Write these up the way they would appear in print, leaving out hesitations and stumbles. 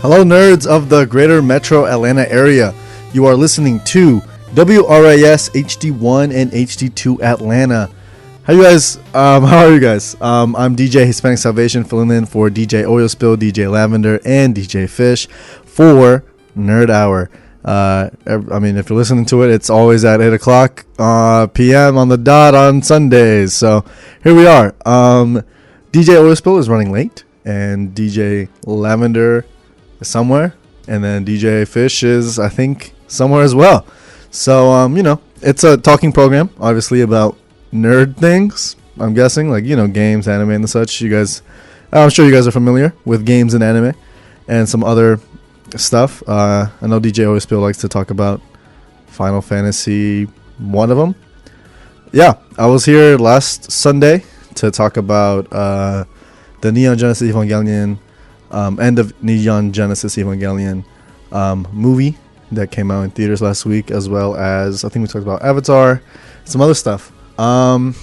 Hello, nerds of the greater metro Atlanta area. You are listening to WRIS HD1 and HD2 Atlanta. How you guys? How are you guys? I'm DJ HispanicSalvation, filling in for DJ Oil Spill, DJ Lavender, and DJ Fish for Nerd Hour. I mean, if you're listening to it, it's always at 8 o'clock p.m. on the dot on Sundays. So here we are. DJ Oil Spill is running late, and DJ Lavender is somewhere, and then DJ Fish is, I think, somewhere as well. So, it's a talking program, obviously, about nerd things, I'm guessing, like, games, anime, and such. I'm sure you guys are familiar with games and anime and some other stuff. I know DJ Oil Spill likes to talk about Final Fantasy, one of them. Yeah, I was here last Sunday to talk about the Neon Genesis Evangelion, end of Neon Genesis Evangelion movie that came out in theaters last week, as well as I think we talked about Avatar, some other stuff. I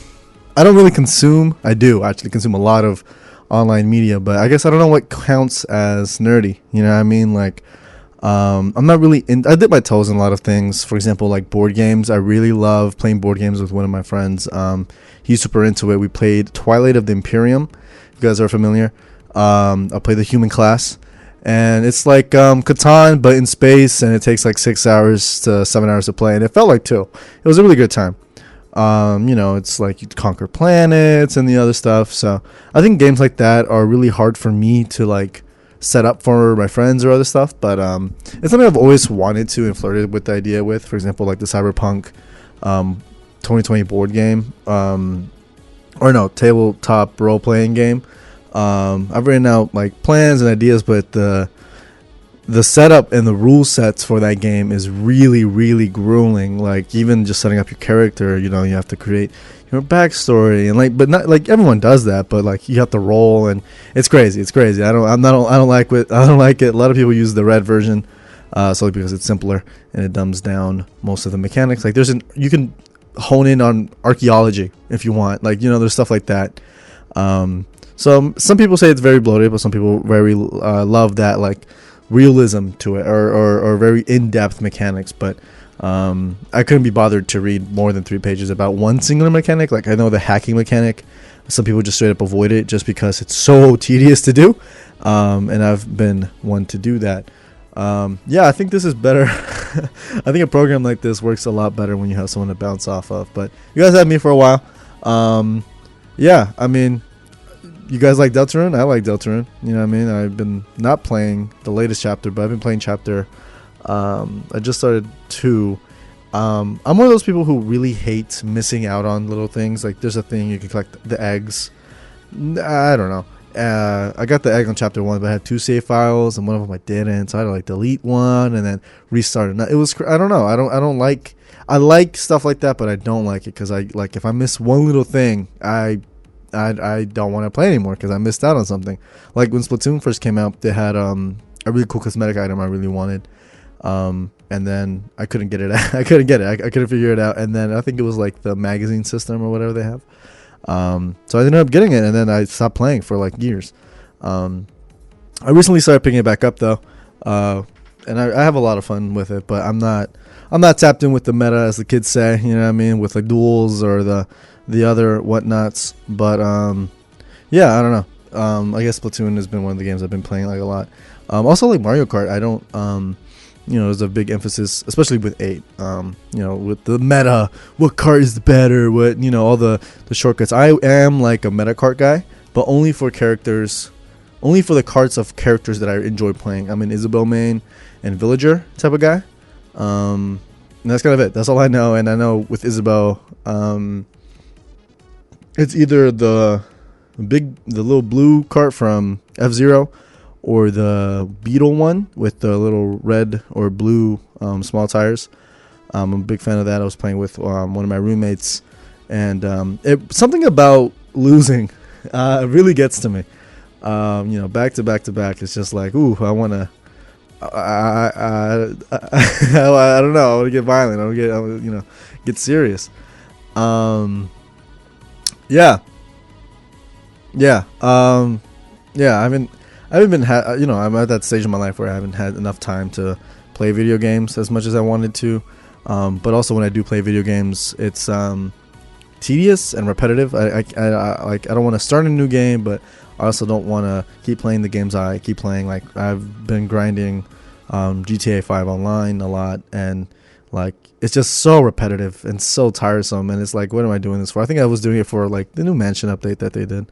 don't really consume. I do actually consume a lot of online media, but I guess I don't know what counts as nerdy. You know what I mean? Like, I'm not really I dip my toes in a lot of things. For example, like board games. I really love playing board games with one of my friends. He's super into it. We played Twilight of the Imperium. You guys are familiar. I played the Human Class, and it's like Catan, but in space, and it takes like 6 hours to 7 hours to play, and it felt like 2. It was a really good time. It's like you conquer planets and the other stuff. So I think games like that are really hard for me to like set up for my friends or other stuff. But it's something I've always wanted to and flirted with the idea with. For example, like the Cyberpunk 2020 board game, tabletop role playing game. I've written out like plans and ideas, but the setup and the rule sets for that game is really, really grueling. Like, even just setting up your character, you have to create your backstory, and but not like everyone does that, but like you have to roll, and it's crazy. I don't like it. A lot of people use the red version, solely because it's simpler and it dumbs down most of the mechanics. Like you can hone in on archaeology if you want. Like, there's stuff like that. So some people say it's very bloated, but some people very love that like realism to it, or very in-depth mechanics. But I couldn't be bothered to read more than 3 pages about one singular mechanic. Like, I know the hacking mechanic, some people just straight up avoid it just because it's so tedious to do, and I've been one to do that. I think this is better. I think a program like this works a lot better when you have someone to bounce off of. But you guys had me for a while. I mean, you guys like Deltarune? I like Deltarune. You know what I mean? I've been not playing the latest chapter, but I've been playing chapter. I just started 2. I'm one of those people who really hates missing out on little things. Like, there's a thing you can collect the eggs. I don't know. I got the egg on chapter 1, but I had 2 save files, and one of them I didn't. So I had to like delete one and then restart it. It was, I don't know. I like stuff like that, but I don't like it because if I miss one little thing, I don't want to play anymore because I missed out on something. Like when Splatoon first came out, they had a really cool cosmetic item I really wanted, and then I couldn't get it. I couldn't get it. I couldn't figure it out. And then I think it was like the magazine system or whatever they have. So I ended up getting it, and then I stopped playing for like years. I recently started picking it back up though, and I have a lot of fun with it. But I'm not tapped in with the meta, as the kids say. You know what I mean? With like duels or the other whatnots. But I don't know. I guess Splatoon has been one of the games I've been playing like a lot. Also like Mario Kart. I don't there's a big emphasis, especially with 8, with the meta, what cart is better, what, all the shortcuts. I am like a meta cart guy, but only for the carts of characters that I enjoy playing. I'm an Isabelle main and villager type of guy. And that's kind of it. That's all I know. And I know with Isabelle, it's either the little blue cart from F-Zero, or the Beetle one with the little red or blue small tires. I'm a big fan of that. I was playing with one of my roommates, and something about losing really gets to me. Back to back to back. It's just like, ooh, I want to. I don't know. I want to get violent. I want to get serious. Yeah. I I haven't been I'm at that stage in my life where I haven't had enough time to play video games as much as I wanted to. But also when I do play video games, it's tedious and repetitive. I don't want to start a new game, but I also don't want to keep playing the games I keep playing. Like I've been grinding GTA 5 online a lot, and like it's just so repetitive and so tiresome, and it's like, what am I doing this for? I think I was doing it for like the new mansion update that they did,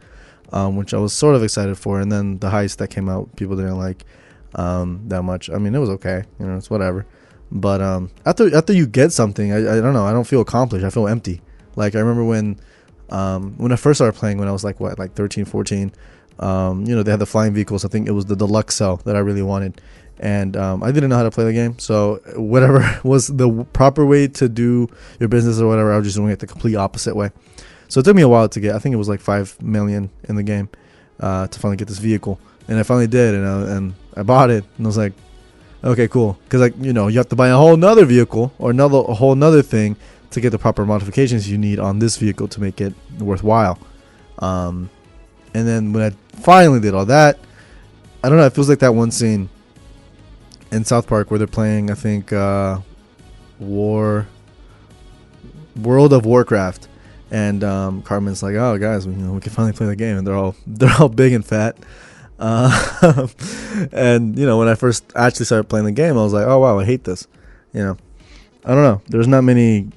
which I was sort of excited for, and then the heist that came out, people didn't like that much. I mean, it was okay, it's whatever. But after you get something, I don't know, I don't feel accomplished. I feel empty. Like I remember when I first started playing, when I was like 13, 14. They had the flying vehicles. I think it was the deluxe cell that I really wanted, and I didn't know how to play the game. So whatever was the proper way to do your business or whatever, I was just doing it the complete opposite way. So it took me a while to get. I think it was like 5 million in the game to finally get this vehicle, and I finally did, and I bought it, and I was like, okay, cool, because you have to buy a whole nother vehicle or a whole nother thing to get the proper modifications you need on this vehicle to make it worthwhile. And then when I finally did all that, I don't know, it feels like that one scene in South Park where they're playing, I think, World of Warcraft, and Cartman's like, oh guys, we can finally play the game, and they're all big and fat. And when I first actually started playing the game, I was like, oh wow, I hate this. I don't know, there's not many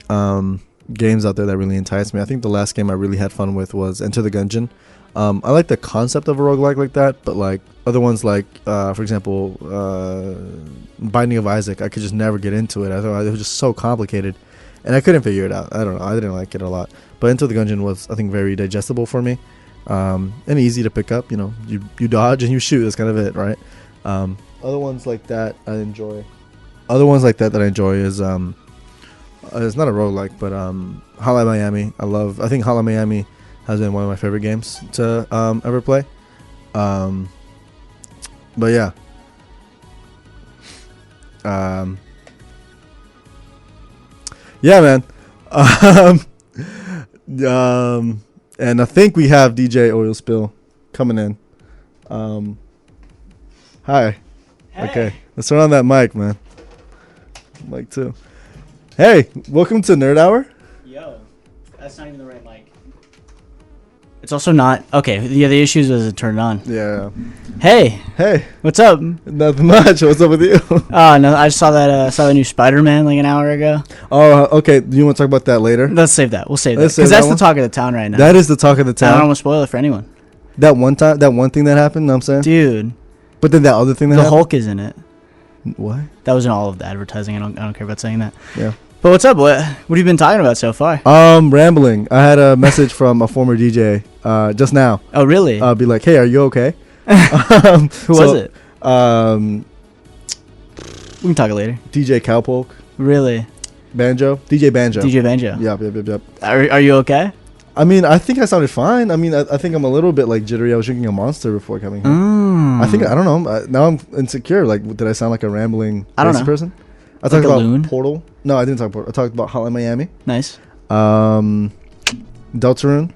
games out there that really entice me. I think the last game I really had fun with was Enter the Gungeon. I like the concept of a roguelike like that, but like other ones, like for example Binding of Isaac, I could just never get into it. I thought it was just so complicated, and I couldn't figure it out. I don't know, I didn't like it a lot. But Enter the Gungeon was, I think, very digestible for me, and easy to pick up. You dodge and you shoot, that's kind of it, right? Other ones like that I enjoy. That I enjoy is it's not a roguelike, but Hotline Miami. I think Hotline Miami has been one of my favorite games to ever play. But yeah. Yeah, man. And I think we have DJ Oil Spill coming in. Hi. Hey. Okay, let's turn on that mic, man. Mic 2. Hey, welcome to Nerd Hour. Yo, that's not even the right mic. It's also not. Okay, yeah, the issue is it turned on. Yeah. Hey, what's up? Nothing much. What's up with you? Oh, no, I just saw the new Spider-Man like an hour ago. Oh, okay. Do you want to talk about that later? Let's save that. We'll save that. Let's save Because that's that the one. talk of the town right now. That is the talk of the I town. don't want to spoil it for anyone. That one thing that happened, know what I'm saying? Dude, But then that other thing that the happened? Hulk is in it. What? That was in all of the advertising. I don't care about saying that. Yeah. But what's up? What have you been talking about so far? Rambling. I had a message from a former DJ just now. Oh, really? Be like, hey, are you okay? Who was it? We can talk it later. DJ Cowpoke. Really? Banjo? DJ Banjo. DJ Banjo. Yep. Are you okay? I mean, I think I sounded fine. I mean, I think I'm a little bit like jittery. I was drinking a Monster before coming here. I don't know. Now I'm insecure. Like, did I sound like a rambling crazy person? I talked about loon? Portal. No, I didn't talk about Portal. I talked about Hotline Miami. Nice. Deltarune.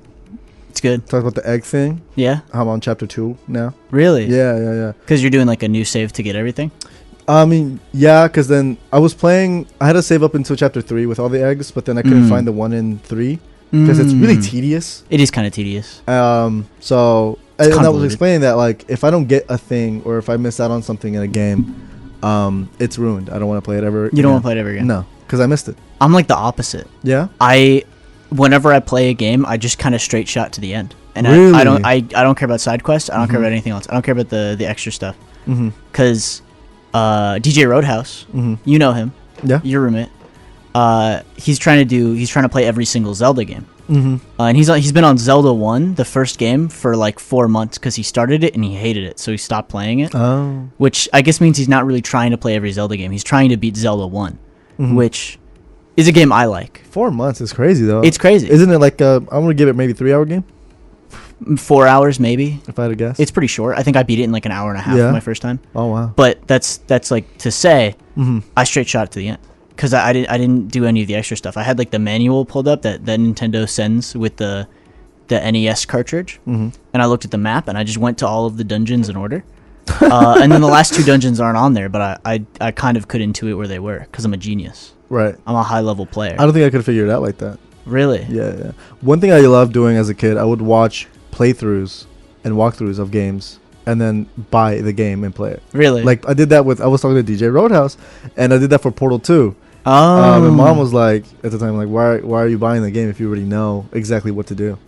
It's good. Talked about the egg thing. Yeah? I'm on chapter 2 now. Really? Yeah. Because you're doing like a new save to get everything? I mean, yeah, because then I was playing. I had to save up until chapter 3 with all the eggs, but then I couldn't find the 1 in 3 because it's really tedious. It is kind of tedious. So and I was explaining that, like, if I don't get a thing or if I miss out on something in a game, it's ruined. I don't want to play it ever. You don't want to play it ever again? No, because I missed it. I'm like the opposite. Yeah. Whenever I play a game, I just kind of straight shot to the end, and really? I don't care about side quests. I don't care about anything else. I don't care about the extra stuff. Because DJ Roadhouse, you know him. Yeah. Your roommate. He's trying to play every single Zelda game. And he's been on Zelda 1, the first game, for like 4 months because he started it and he hated it, so he stopped playing it. Oh. Which I guess means he's not really trying to play every Zelda game. He's trying to beat Zelda 1, which is a game I like. 4 months is crazy, though. It's crazy. Isn't it like I'm going to give it maybe 3-hour game? 4 hours, maybe. If I had to guess. It's pretty short. I think I beat it in like an hour and a half my first time. Oh, wow. But that's like to say, I straight shot it to the end. Because I didn't do any of the extra stuff. I had like the manual pulled up that Nintendo sends with the NES cartridge, and I looked at the map and I just went to all of the dungeons in order, And then the last 2 dungeons aren't on there, but I kind of could intuit where they were because I'm a genius. Right. I'm a high level player. I don't think I could have figured it out like that. Really? Yeah. One thing I loved doing as a kid, I would watch playthroughs and walkthroughs of games and then buy the game and play it. Really? Like I did that I was talking to DJ Roadhouse, and I did that for Portal 2. Oh. And Mom was like, at the time, like, why are you buying the game if you already know exactly what to do?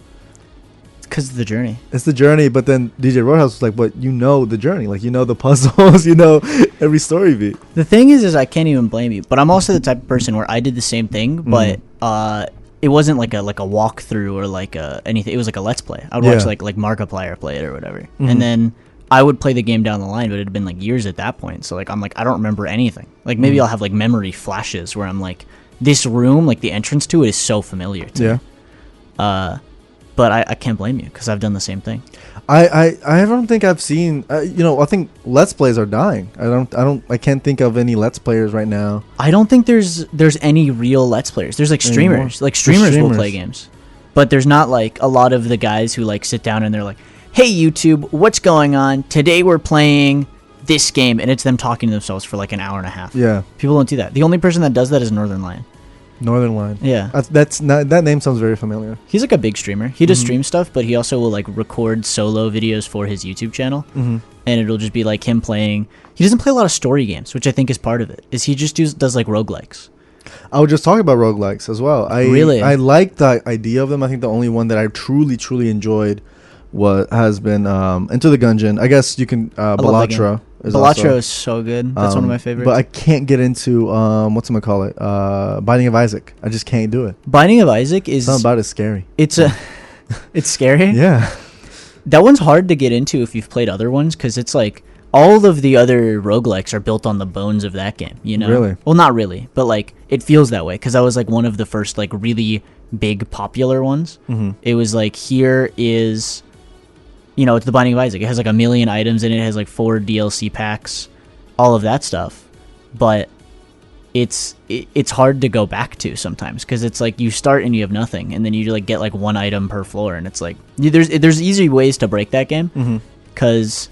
Because of the journey. It's the journey, but then DJ Roadhouse was like, but you know the journey. Like, you know the puzzles, you know every story beat. The thing is I can't even blame you. But I'm also the type of person where I did the same thing, but it wasn't like a walkthrough or like anything. It was like a let's play. I would watch like Markiplier play it or whatever. And then I would play the game down the line, but it had been like years at that point. So like I'm like, I don't remember anything. Like maybe I'll have like memory flashes where I'm like, this room, like the entrance to it is so familiar to me. But I can't blame you because I've done the same thing. I don't think I've seen. I think Let's Plays are dying. I can't think of any Let's Players right now. I don't think there's any real Let's Players. There's like streamers. Anymore. Like streamers will play games, but there's not like a lot of the guys who like sit down and they're like, "Hey YouTube, what's going on? Today we're playing this game," and it's them talking to themselves for like an hour and a half. Yeah, people don't do that. The only person that does that is Northern Lion. Northern Line. Yeah. That name sounds very familiar. He's like a big streamer. He does stream stuff, but he also will like record solo videos for his YouTube channel. And it'll just be like him playing. He doesn't play a lot of story games, which I think is part of it. Is he just does like roguelikes. I would just talk about roguelikes as well. I like the idea of them. I think the only one that I truly enjoyed has been Into the Gungeon. I guess you can Balatro. Balatro is so good. That's one of my favorites. But I can't get into whatchamacallit, Binding of Isaac. I just can't do it. Binding of Isaac is something about it scary. It's scary. Yeah. That one's hard to get into if you've played other ones because it's like all of the other roguelikes are built on the bones of that game, you know? Really? Well, not really, but like it feels that way because that was like one of the first like really big popular ones. It was like here is... it's the Binding of Isaac. It has like 1 million items in it. It has like 4 DLC packs, all of that stuff. But it's hard to go back to sometimes because it's like you start and you have nothing, and then you like get like 1 item per floor, and it's like there's easy ways to break that game because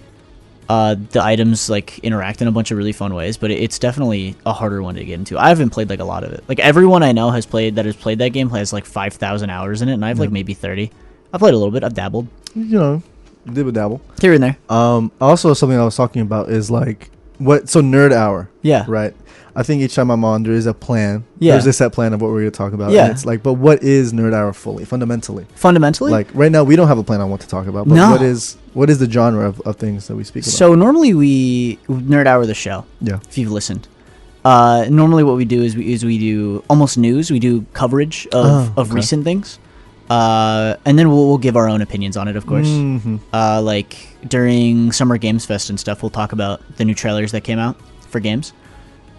the items like interact in a bunch of really fun ways. But it's definitely a harder one to get into. I haven't played like a lot of it. Like everyone I know has played that game has like 5,000 hours in it, and I have like maybe 30. I've played a little bit. I've dabbled. Dibble dabble. Here and there. Also, something I was talking about is like nerd hour. Yeah. Right. I think each time I'm on, there is a plan. Yeah. There's a set plan of what we're going to talk about. Yeah. And it's like, but what is nerd hour fundamentally? Fundamentally? Like right now, we don't have a plan on what to talk about. But what is the genre of things that we speak about? So normally we nerd hour the show. Yeah. If you've listened. Normally what we do is we do almost news. We do coverage of recent things. And then we'll give our own opinions on it, of course. Like during Summer Games Fest and stuff, we'll talk about the new trailers that came out for games.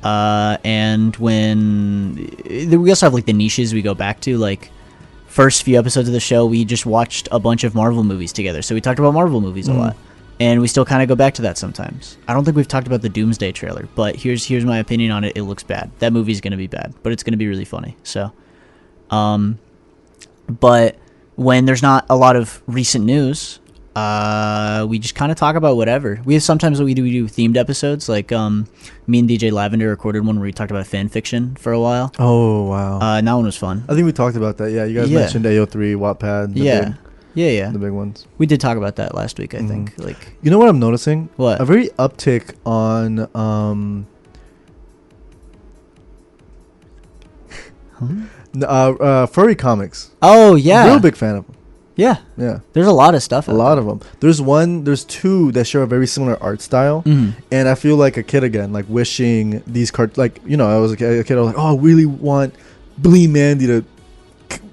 And when we also have like the niches we go back to, like first few episodes of the show, we just watched a bunch of Marvel movies together. So we talked about Marvel movies a lot. And we still kind of go back to that sometimes. I don't think we've talked about the Doomsday trailer, but here's my opinion on it. It looks bad. That movie's going to be bad, but it's going to be really funny. So, but when there's not a lot of recent news, we just kind of talk about whatever. Sometimes we do themed episodes. Like me and DJ Lavender recorded one where we talked about fan fiction for a while. Oh wow! And that one was fun. I think we talked about that. Yeah, you guys mentioned AO3, Wattpad. The big ones. We did talk about that last week. I think. Like, you know what I'm noticing? What? A very uptick on furry comics. Oh yeah, real big fan of them. Yeah. There's a lot of stuff. A lot of them. There's 2 that share a very similar art style, and I feel like a kid again, like wishing these like I was a kid. I was like, oh, I really want Billy Mandy to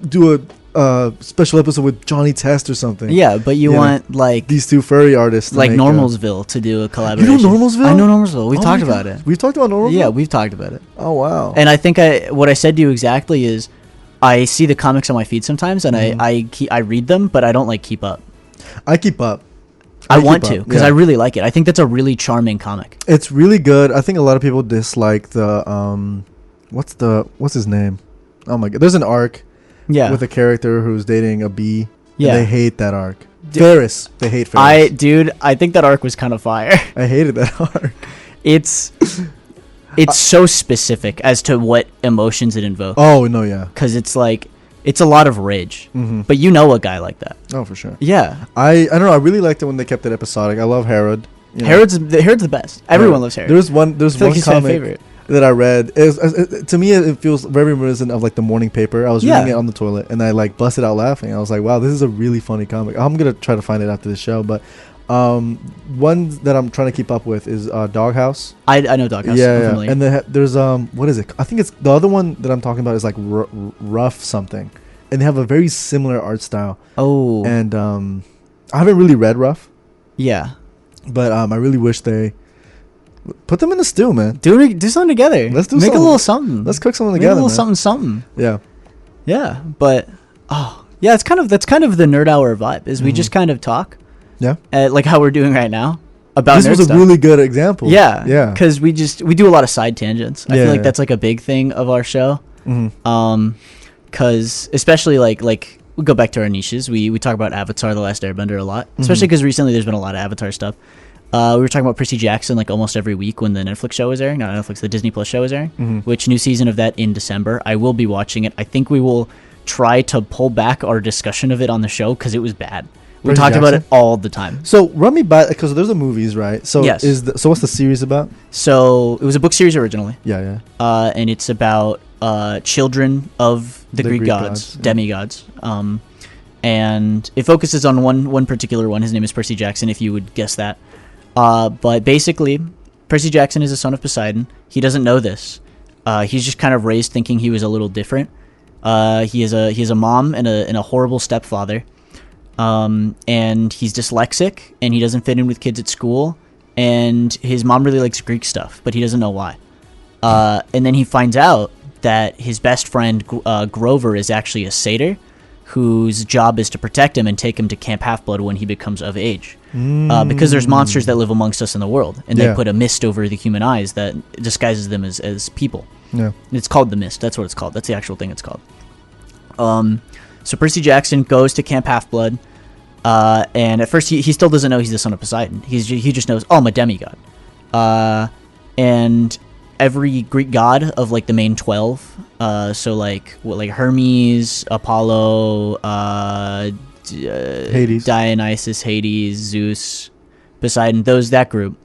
do a special episode with Johnny Test or something. Yeah, but you want like these 2 furry artists, like Normalsville, to do a collaboration. You know Normalsville? I know Normalsville. We've talked about it. We've talked about Normalsville. Yeah, we've talked about it. Oh wow! And I think what I said to you exactly is, I see the comics on my feed sometimes, and I read them, but I don't like keep up. I keep up. I want to because I really like it. I think that's a really charming comic. It's really good. I think a lot of people dislike the what's his name? Oh my god! There's an arc. Yeah. With a character who's dating a bee. Yeah. And they hate that arc. Ferris. They hate Ferris. I think that arc was kind of fire. I hated that arc. It's so specific as to what emotions it invokes. Oh no, yeah. Because it's like it's a lot of rage, Mm-hmm. but you know a guy like that. Oh, for sure. Yeah, I don't know. I really liked it when they kept it episodic. I love Herod. You know. Herod's the best. Everyone loves Herod. There's one I feel like he's my comic favorite. that I read. To me, it feels very reminiscent of like the morning paper. I was reading it on the toilet and I like busted out laughing. I was like, wow, this is a really funny comic. I'm gonna try to find it after the show, but one that I'm trying to keep up with is Doghouse. I know Doghouse. Yeah. And there's what is it? I think it's the other one that I'm talking about is like Rough something, and they have a very similar art style. Oh. And I haven't really read Rough. Yeah. But I really wish they put them in the stew, man. Do something together. Let's do Make something. a little something. Let's cook something Make together, a little man. something. Yeah. Yeah, but that's kind of the nerd hour vibe. Is we just kind of talk. Yeah. Like how we're doing right now about this nerd was a stuff. really good example. Yeah. Yeah. Because we do a lot of side tangents. I feel like that's like a big thing of our show. Mm-hmm. Because especially like we go back to our niches. We talk about Avatar: The Last Airbender a lot, especially because recently there's been a lot of Avatar stuff. We were talking about Percy Jackson like almost every week when the Netflix show was airing. Not Netflix, the Disney Plus show was airing. Which new season of that in December. I will be watching it. I think we will try to pull back our discussion of it on the show because it was bad. We Percy talked about Jackson? it all the time. So run me by, because there's the movies, right? So Yes. so what's the series about? So it was a book series originally. Yeah. And it's about children of the Greek gods, yeah. demigods. And it focuses on one particular one. His name is Percy Jackson, if you would guess that. But basically, Percy Jackson is a son of Poseidon. He doesn't know this. He's just kind of raised thinking he was a little different. He has a mom and a horrible stepfather. And he's dyslexic, and he doesn't fit in with kids at school. And his mom really likes Greek stuff, but he doesn't know why. And then he finds out that his best friend Grover is actually a satyr, whose job is to protect him and take him to Camp Half-Blood when he becomes of age. Because there's monsters that live amongst us in the world, and they put a mist over the human eyes that disguises them as people. Yeah. It's called the mist. That's what it's called. That's the actual thing it's called. So Percy Jackson goes to Camp Half-Blood, and at first he still doesn't know he's the son of Poseidon. He just knows, oh, I'm a demigod. And every Greek god of like the main 12, so like Hermes, Apollo, Hades. Dionysus, Hades, Zeus, Poseidon, that group.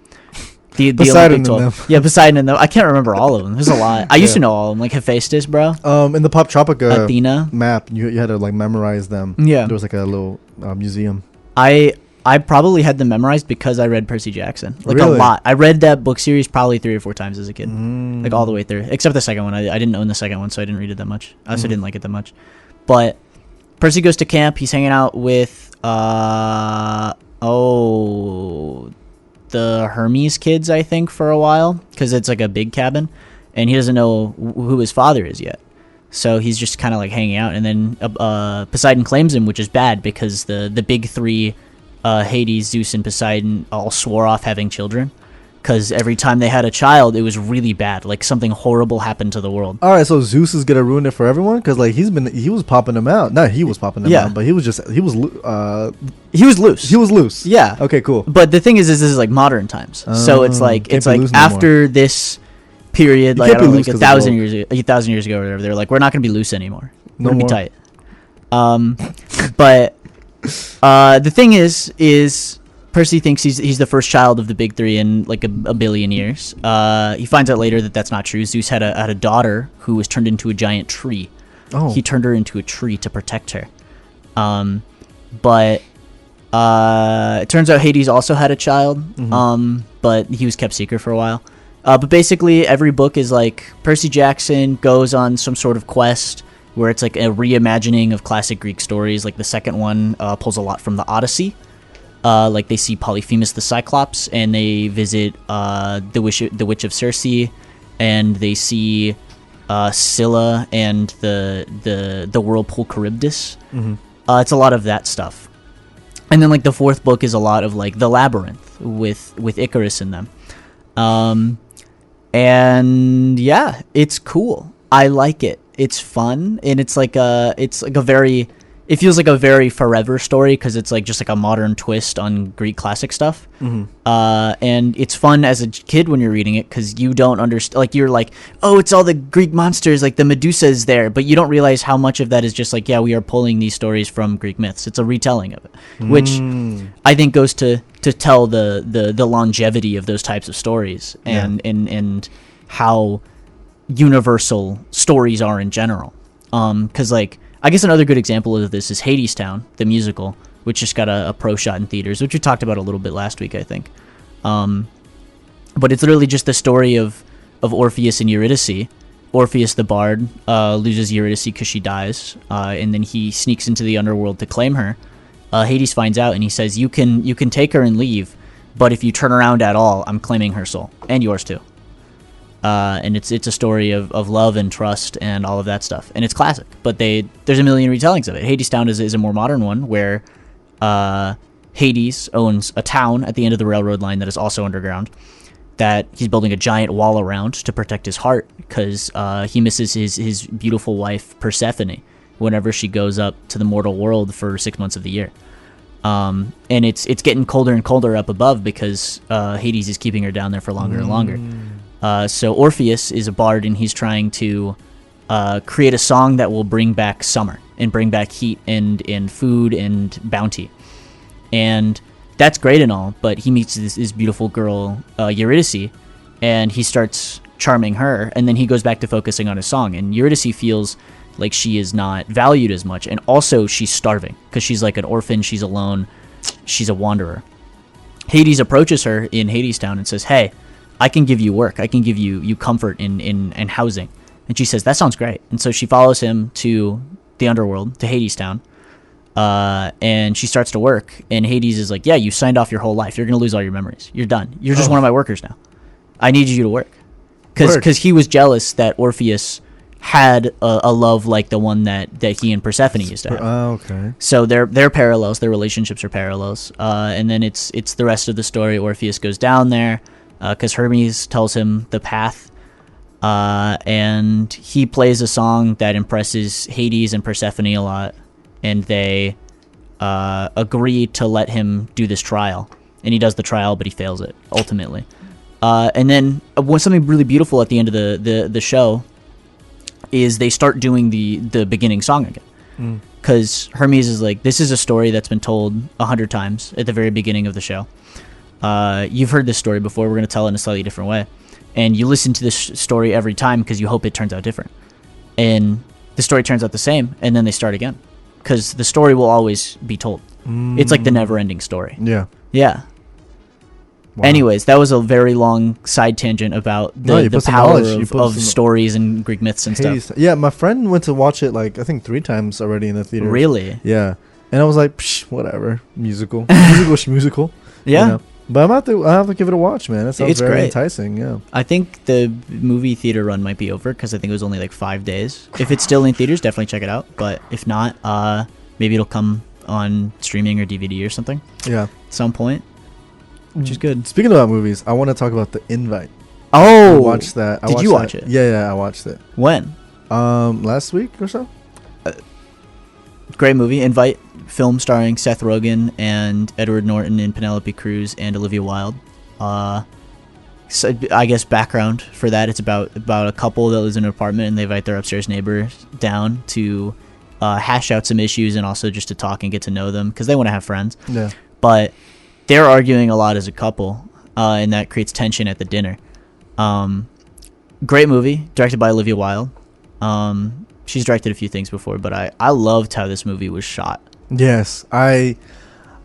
The Poseidon Olympic 12. and them. Yeah, Poseidon and them. I can't remember all of them. There's a lot. I used to know all of them, like Hephaestus, bro. In the Pop Tropica Athena map, you had to like memorize them. Yeah. There was like a little museum. I probably had them memorized because I read Percy Jackson. Like Really? a lot. I read that book series probably 3 or 4 times as a kid. Like all the way through. Except the second one. I didn't own the second one, so I didn't read it that much. I also didn't like it that much. But Percy goes to camp. He's hanging out with the Hermes kids, I think, for a while, because it's like a big cabin, and he doesn't know who his father is yet. So he's just kind of like hanging out, and then Poseidon claims him, which is bad because the big three, Hades, Zeus, and Poseidon, all swore off having children, because every time they had a child, it was really bad. Like something horrible happened to the world. All right, so Zeus is gonna ruin it for everyone because like he was popping them out. Not he was popping them out, but he was loose. He was loose. Yeah. Okay. Cool. But the thing is this is like modern times, so it's like after this period, like I don't know, like 1,000 years ago or whatever, they're like, we're not gonna be loose anymore. We're gonna be tight. But the thing is Percy thinks he's the first child of the big three in like a billion years. He finds out later that that's not true. Zeus had a daughter who was turned into a giant tree. Oh. He turned her into a tree to protect her. But it turns out Hades also had a child. But he was kept secret for a while. But basically every book is like Percy Jackson goes on some sort of quest where it's like a reimagining of classic Greek stories. Like the second one pulls a lot from the Odyssey. Like they see Polyphemus the Cyclops, and they visit the Witch of Circe, and they see Scylla and the whirlpool Charybdis. It's a lot of that stuff, and then like the fourth book is a lot of like the Labyrinth with Icarus in them, and yeah, it's cool. I like it. It's fun, and it's like a it feels like a very forever story because it's like just like a modern twist on Greek classic stuff. And it's fun as a kid when you're reading it because you don't understand. Like you're like, oh, it's all the Greek monsters, like the Medusa is there, but you don't realize how much of that is just like, yeah, we are pulling these stories from Greek myths. It's a retelling of it, which I think goes to tell the longevity of those types of stories and how universal stories are in general. Because like, I guess another good example of this is Hadestown, the musical, which just got a pro shot in theaters, which we talked about a little bit last week, I think. But it's literally just the story of Orpheus and Eurydice. Orpheus the bard loses Eurydice because she dies, and then he sneaks into the underworld to claim her. Hades finds out, and he says, you can take her and leave, but if you turn around at all, I'm claiming her soul, and yours too. And it's a story of love and trust and all of that stuff, and it's classic. But there's a million retellings of it. Hadestown is a more modern one where Hades owns a town at the end of the railroad line that is also underground, that he's building a giant wall around to protect his heart because he misses his beautiful wife Persephone whenever she goes up to the mortal world for 6 months of the year. And it's getting colder and colder up above because Hades is keeping her down there for longer and longer. So Orpheus is a bard, and he's trying to create a song that will bring back summer and bring back heat and food and bounty. And that's great and all, but he meets this beautiful girl, Eurydice, and he starts charming her, and then he goes back to focusing on his song. And Eurydice feels like she is not valued as much, and also she's starving because she's like an orphan, she's alone, she's a wanderer. Hades approaches her in Hadestown and says, hey, I can give you work. I can give you comfort in housing. And she says, that sounds great. And so she follows him to the underworld, to Hadestown, and she starts to work. And Hades is like, yeah, you signed off your whole life. You're going to lose all your memories. You're done. You're just one of my workers now. I need you to work. Because he was jealous that Orpheus had a love like the one that he and Persephone used to have. Okay. So they're parallels. Their relationships are parallels. And then it's the rest of the story. Orpheus goes down there because Hermes tells him the path, and he plays a song that impresses Hades and Persephone a lot, and they agree to let him do this trial. And he does the trial, but he fails it ultimately. And then something really beautiful at the end of the show is they start doing the beginning song again. Because Hermes is like, this is a story that's been told 100 times at the very beginning of the show. You've heard this story before. We're going to tell it in a slightly different way. And you listen to this story every time because you hope it turns out different. And the story turns out the same, and then they start again. Because the story will always be told. It's like the never-ending story. Yeah. Yeah. Wow. Anyways, that was a very long side tangent about the power of stories and Greek myths and stuff. Yeah, my friend went to watch it I think 3 times already in the theater. Really? Yeah. And I was like, psh, whatever. Musical. Musical. Yeah. You know? But I'll have to give it a watch, man. That sounds very enticing, yeah. I think the movie theater run might be over because I think it was only 5 days. If it's still in theaters, definitely check it out. But if not, maybe it'll come on streaming or DVD or something. Yeah. At some point. Which is good. Speaking about movies, I want to talk about The Invite. Oh! I watched that. Did you watch it? Yeah, I watched it. When? Last week or so. Great movie. Invite film starring Seth Rogen and Edward Norton and Penelope Cruz and Olivia Wilde. So I guess background for that, it's about a couple that lives in an apartment and they invite their upstairs neighbor down to hash out some issues and also just to talk and get to know them because they want to have friends. Yeah. But they're arguing a lot as a couple, and that creates tension at the dinner. Great movie, directed by Olivia Wilde. She's directed a few things before, but I loved how this movie was shot. Yes, I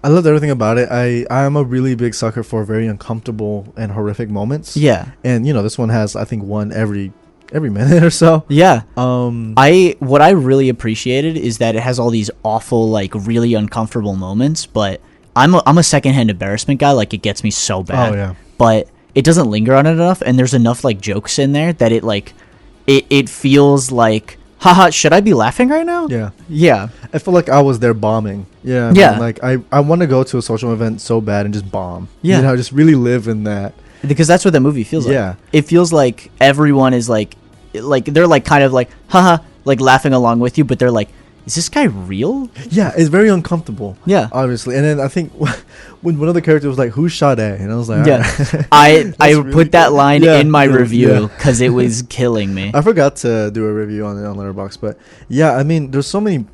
loved everything about it. I'm a really big sucker for very uncomfortable and horrific moments. Yeah. And, this one has, I think, one every minute or so. Yeah. What I really appreciated is that it has all these awful, really uncomfortable moments, but I'm a secondhand embarrassment guy. It gets me so bad. Oh, yeah. But it doesn't linger on it enough, and there's enough, jokes in there that it feels like, haha, should I be laughing right now? Yeah. Yeah. I feel like I was there bombing. Yeah. Yeah. Man, I want to go to a social event so bad and just bomb. Yeah. Just really live in that. Because that's what that movie feels like. Yeah. It feels everyone is they're kind of haha, laughing along with you, but they're is this guy real? Yeah, it's very uncomfortable. Yeah. Obviously. And then I think when one of the characters was like, "Who's Sade?" And I was like, Yeah. "Alright." I really put that good. line Yeah, in my yeah, review because it was killing me. I forgot to do a review on it on Letterboxd, but yeah, I mean, there's so many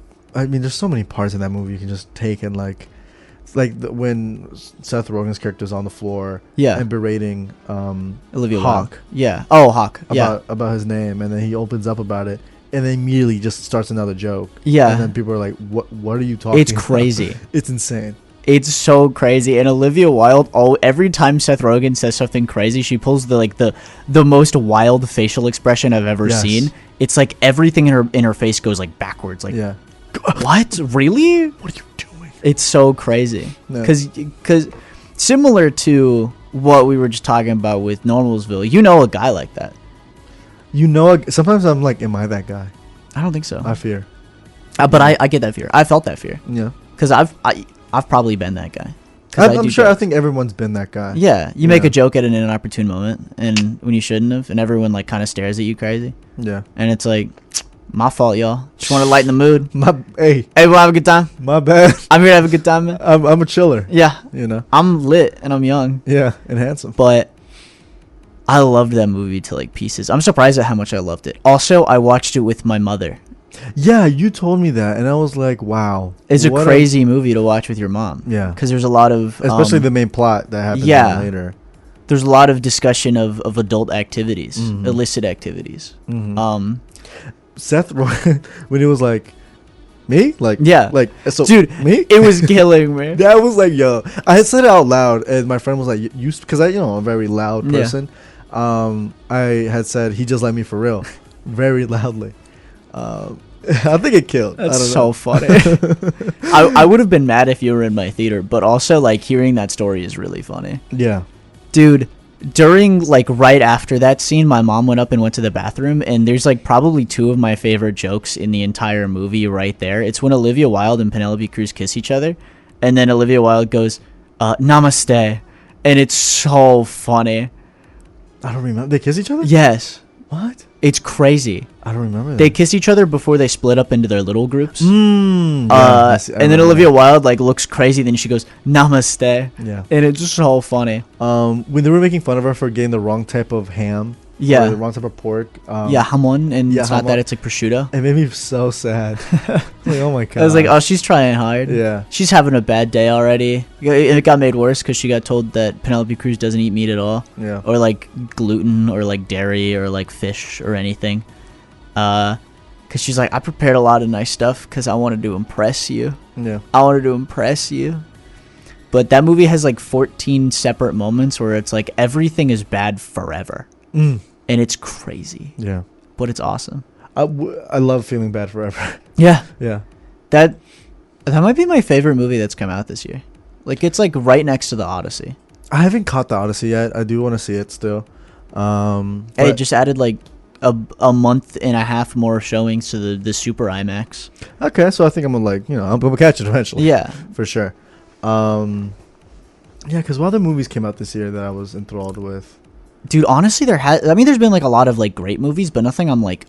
parts in that movie you can just take and like when Seth Rogen's character's on the floor, Yeah. and berating Olivia Hawk, Wilde. Yeah. Oh, Hawk. Yeah. about his name, and then he opens up about it, and then immediately just starts another joke. Yeah. And then people are like, "What are you talking?" It's about?" crazy. It's insane. It's so crazy. And Olivia Wilde, every time Seth Rogen says something crazy, she pulls the most wild facial expression I've ever Yes. seen. It's like everything in her face goes like backwards. Like, Yeah. what? Really? What are you doing? It's so crazy. No. Because similar to what we were just talking about with Normalsville, you know a guy like that. Sometimes I'm like, am I that guy? I don't think so. I fear. But I get that fear. I felt that fear. Yeah. Because I've probably been that guy. 'Cause I'm do sure. I jokes. think everyone's been that guy. Yeah, you make Yeah. a joke at an inopportune moment, and when you shouldn't have, and everyone like kind of stares at you crazy, Yeah. and it's like, my fault, y'all. Just want to lighten the mood. Hey, We'll have a good time. my bad. I'm here to have a good time, man. I'm a chiller. Yeah, You know. I'm lit and I'm young, Yeah, and handsome. but I loved that movie to like pieces. I'm surprised at how much I loved it. Also, I watched it with my mother. Yeah, you told me that, and I was like, wow. It's a what crazy movie to watch with your mom. Yeah. Because there's a lot of Especially the main plot that happens yeah. later. there's a lot of discussion of adult activities, Mhm. illicit activities. Mhm. Seth Rogen, when he was like, me? Like, Yeah. Like, so, Dude, me? it was killing me. That was like, yo. I had said it out loud, and my friend was like, you, because I'm a very loud Yeah. person. I had said, he just let me for real. Very loudly. I think it killed. I That's don't so know. funny. I would have been mad if you were in my theater, but also like hearing that story is really funny. Yeah. Dude, during like right after that scene, my mom went up and went to the bathroom, and there's like probably two of my favorite jokes in the entire movie right there. It's when Olivia Wilde and Penelope Cruz kiss each other, and then Olivia Wilde goes, "Namaste," and it's so funny. I don't remember. They kiss each other? Yes, What? it's crazy. I don't remember that. They kiss each other before they split up into their little groups. Yeah, I see- I And then remember Olivia that. Wilde like looks crazy. Then she goes Namaste, Yeah. and it's just so funny. When they were making fun of her for getting the wrong type of ham. Yeah. Or the wrong type of pork. Yeah, hamon, and yeah, it's not hamon. that, it's like prosciutto. It made me so sad. Like, oh my god. I was like, oh, she's trying hard. Yeah. She's having a bad day already. It got made worse because she got told that Penelope Cruz doesn't eat meat at all, Yeah. or like gluten, or like dairy, or like fish, or anything. Because she's like, I prepared a lot of nice stuff because I wanted to impress you. Yeah. I wanted to impress you. But that movie has like 14 separate moments where it's like everything is bad forever. Mm. And it's crazy. Yeah. But it's awesome. I love feeling bad forever. Yeah. Yeah. That might be my favorite movie that's come out this year. Like, it's like right next to The Odyssey. I haven't caught the Odyssey yet. I do want to see it still. It But- just added like a month and a half more showings to the Super IMAX. Okay, so I think I'm gonna I'm gonna catch it eventually. Yeah. For sure. Yeah, because what other movies came out this year that I was enthralled with? Dude, honestly, there's been like a lot of like great movies, but nothing I'm like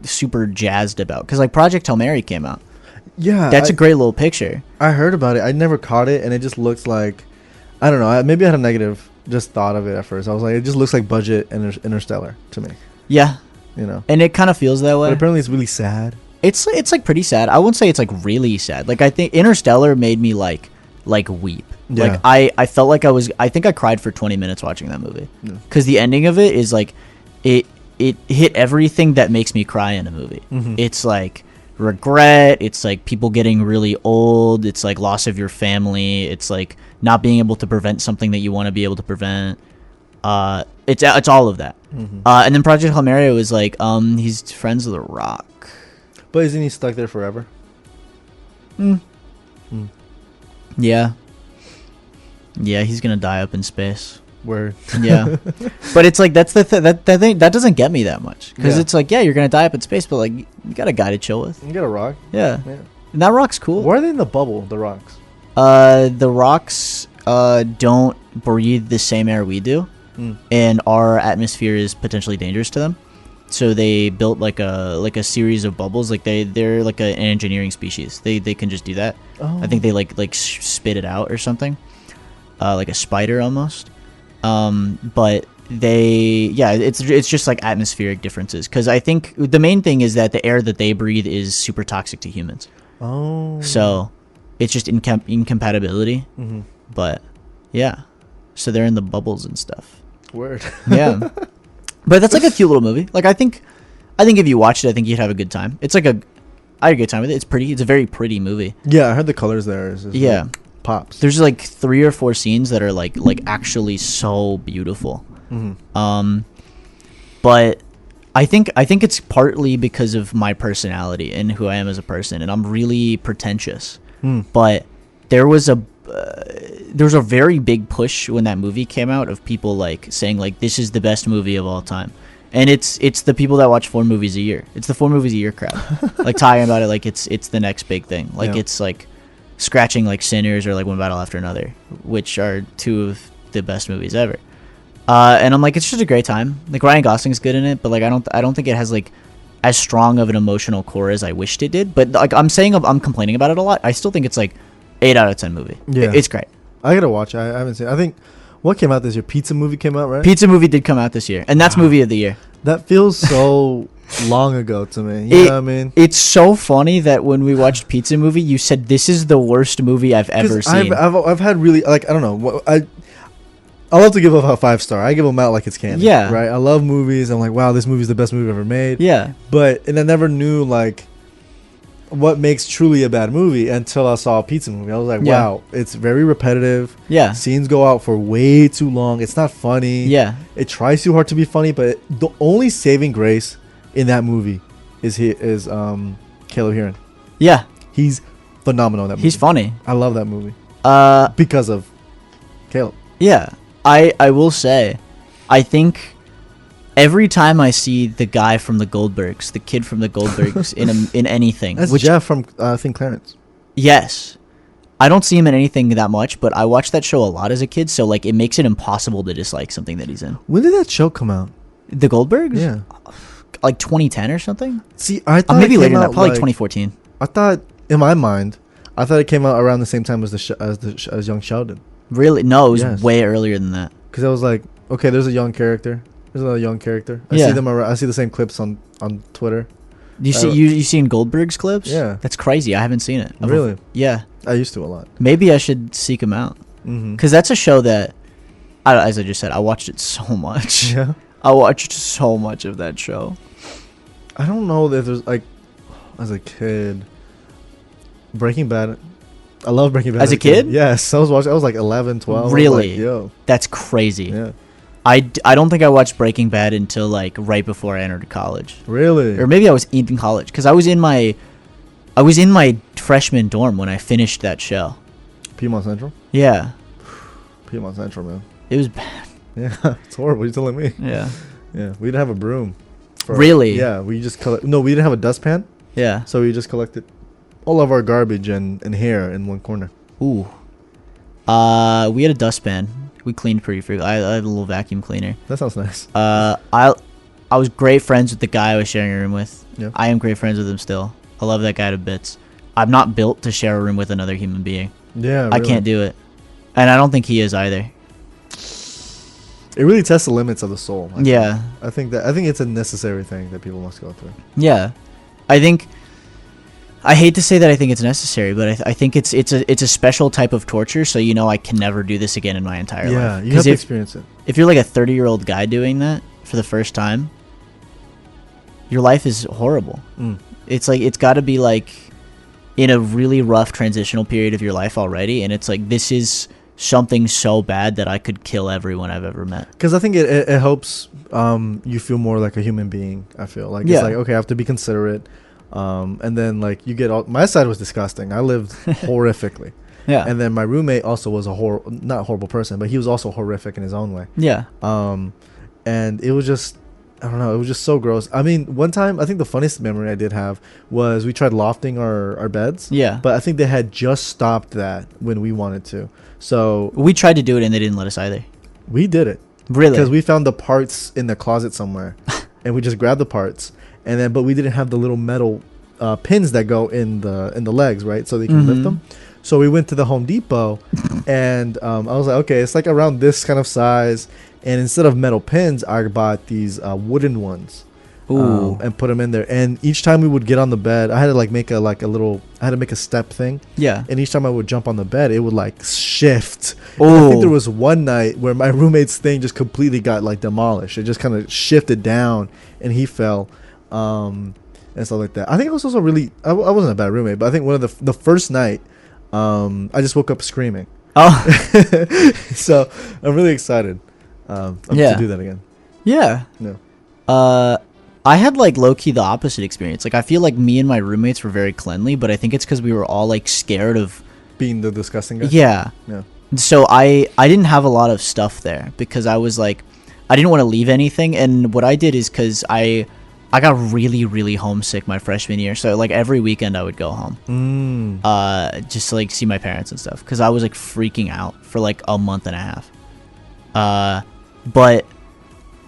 super jazzed about. Because like Project Hail Mary came out. Yeah, That's a great little picture. I heard about it. I never caught it, and it just looks like, I don't know. Maybe I had a negative just thought of it at first. I was like, it just looks like budget Interstellar to me. Yeah. You know. And it kind of feels that way. But apparently, it's really sad. It's like pretty sad. I wouldn't say it's like really sad. Like I think Interstellar made me like weep. Yeah. Like I felt like I think I cried for 20 minutes watching that movie. Yeah. Cuz the ending of it is like it hit everything that makes me cry in a movie. Mhm. It's like regret, it's like people getting really old, it's like loss of your family, it's like not being able to prevent something that you want to be able to prevent. It's all of that. Mhm. And then Project Hail Mary was like he's friends with The Rock. But isn't he stuck there forever? Yeah. Yeah, he's gonna die up in space. Where? Yeah, but it's like that's the that thing that doesn't get me that much because Yeah. it's like, yeah, you're gonna die up in space, but like you got a guy to chill with. You get a rock. Yeah, Yeah. and that rock's cool. Why are they in the bubble? The rocks. The rocks don't breathe the same air we do, Mm. and our atmosphere is potentially dangerous to them. So they built like a series of bubbles. Like they're like an engineering species. They can just do that. Oh. I think they like spit it out or something, like a spider almost. But it's just like atmospheric differences, because I think the main thing is that the air that they breathe is super toxic to humans. Oh. So it's just incompatibility. Mm-hmm. But yeah, so they're in the bubbles and stuff. Word. Yeah. But that's like a cute little movie. Like I think if you watched it, I think you'd have a good time. It's like I had a good time with it. It's pretty. It's a very pretty movie. Yeah, I heard the colors there. It's Yeah. like pops. There's like 3 or 4 scenes that are like actually so beautiful. Mm-hmm. But I think it's partly because of my personality and who I am as a person, and I'm really pretentious. But there was a very big push when that movie came out of people like saying like this is the best movie of all time, and it's the people that watch 4 movies a year. It's the 4 movies a year crowd, like talking about it like it's the next big thing. Like it's like scratching like Sinners or like One Battle After Another, which are 2 of the best movies ever. And I'm like, it's just a great time. Like Ryan Gosling's good in it, but like I don't think it has like as strong of an emotional core as I wished it did. But like I'm complaining about it a lot. I still think it's like 8 out of 10 movie. Yeah, it's great. I gotta watch it. I haven't seen it. I think what came out this year? Pizza Movie came out, right? Pizza Movie did come out this year, and that's movie of the year. That feels so long ago to me. You know what I mean? It's so funny that when we watched Pizza Movie, you said this is the worst movie I've ever seen. I've had really, like, I don't know. I love to give up a 5-star. I give them out like it's candy. Yeah. Right? I love movies. I'm like, wow, this movie's the best movie ever made. Yeah. And I never knew, like, what makes truly a bad movie until I saw a Pizza Movie. I was like, wow, it's very repetitive. Yeah. Scenes go out for way too long. It's not funny. Yeah. It tries too hard to be funny, but the only saving grace in that movie is Caleb Heron. Yeah. He's phenomenal in that movie. He's funny. I love that movie. Because of Caleb. Yeah. I will say, I think every time I see the guy from the Goldbergs, the kid from the Goldbergs in anything. That's Jeff from, I think, Clarence. Yes. I don't see him in anything that much, but I watched that show a lot as a kid, so like it makes it impossible to dislike something that he's in. When did that show come out? The Goldbergs? Yeah. Like 2010 or something? See, I thought maybe it later came than that, out probably like, 2014. I thought, in my mind, it came out around the same time as Young Sheldon. Really? No, it was way earlier than that. Because I was like, okay, there's a young character. There's another young character. I see them around. I see the same clips on Twitter. You seen Goldberg's clips? Yeah. That's crazy. I haven't seen it. Really? Yeah. I used to a lot. Maybe I should seek him out. Because that's a show that, as I just said, I watched it so much. Yeah. I watched so much of that show. I don't know that there's like, as a kid, Breaking Bad. I love Breaking Bad. As a kid? Yes. I was like 11, 12. Really? Like, yo. That's crazy. Yeah. I don't think I watched Breaking Bad until like right before I entered college. Really? Or maybe I was in college, because I was in my freshman dorm when I finished that show. Piedmont Central? Yeah. Piedmont Central, man. It was bad. Yeah. It's horrible. You're telling me. Yeah. Yeah. We didn't have a broom. Really? Yeah. We just no, we didn't have a dustpan. Yeah. So we just collected all of our garbage and hair in one corner. Ooh. We had a dustpan. We cleaned pretty frequently. I had a little vacuum cleaner. That sounds nice. I was great friends with the guy I was sharing a room with. Yeah. I am great friends with him still. I love that guy to bits. I'm not built to share a room with another human being. Yeah, really. I can't do it. And I don't think he is either. It really tests the limits of the soul. I think it's a necessary thing that people must go through. Yeah. I hate to say that I think it's necessary, but I think it's a special type of torture, so I can never do this again in my entire life. Yeah, you have to experience it. If you're like a 30-year-old guy doing that for the first time, your life is horrible. It's like, it's got to be like in a really rough transitional period of your life already, and it's like, this is something so bad that I could kill everyone I've ever met. Because I think it helps you feel more like a human being. I feel like it's like, okay, I have to be considerate. And then like you get all, my side was disgusting. I lived horrifically. Yeah. And then my roommate also was not horrible person, but he was also horrific in his own way. Yeah. And it was just, I don't know, it was just so gross. I mean, one time, I think the funniest memory I did have was we tried lofting our beds. Yeah. But I think they had just stopped that when we wanted to. So we tried to do it and they didn't let us either. We did it. Really? Because we found the parts in the closet somewhere. and we just grabbed the parts, and then but we didn't have the little metal pins that go in the legs, right? So they can lift them. So we went to the Home Depot, and I was like, okay, it's like around this kind of size, and instead of metal pins, I bought these wooden ones. And put them in there, and each time we would get on the bed, I had to make a step thing. Yeah. And each time I would jump on the bed, it would like shift. I think there was one night where my roommate's thing just completely got like demolished. It just kind of shifted down, and he fell, and stuff like that. I think I was also I wasn't a bad roommate, but I think one of the first night, I just woke up screaming. Oh. So I'm really excited to do that again. Yeah. No. I had like low-key the opposite experience. Like I feel like me and my roommates were very cleanly, but I think it's because we were all like scared of being the disgusting guy. Yeah. So I didn't have a lot of stuff there because I was like, I didn't want to leave anything. And what I did is because I got really, really homesick my freshman year. So like every weekend I would go home, just to like see my parents and stuff. Because I was like freaking out for like a month and a half. But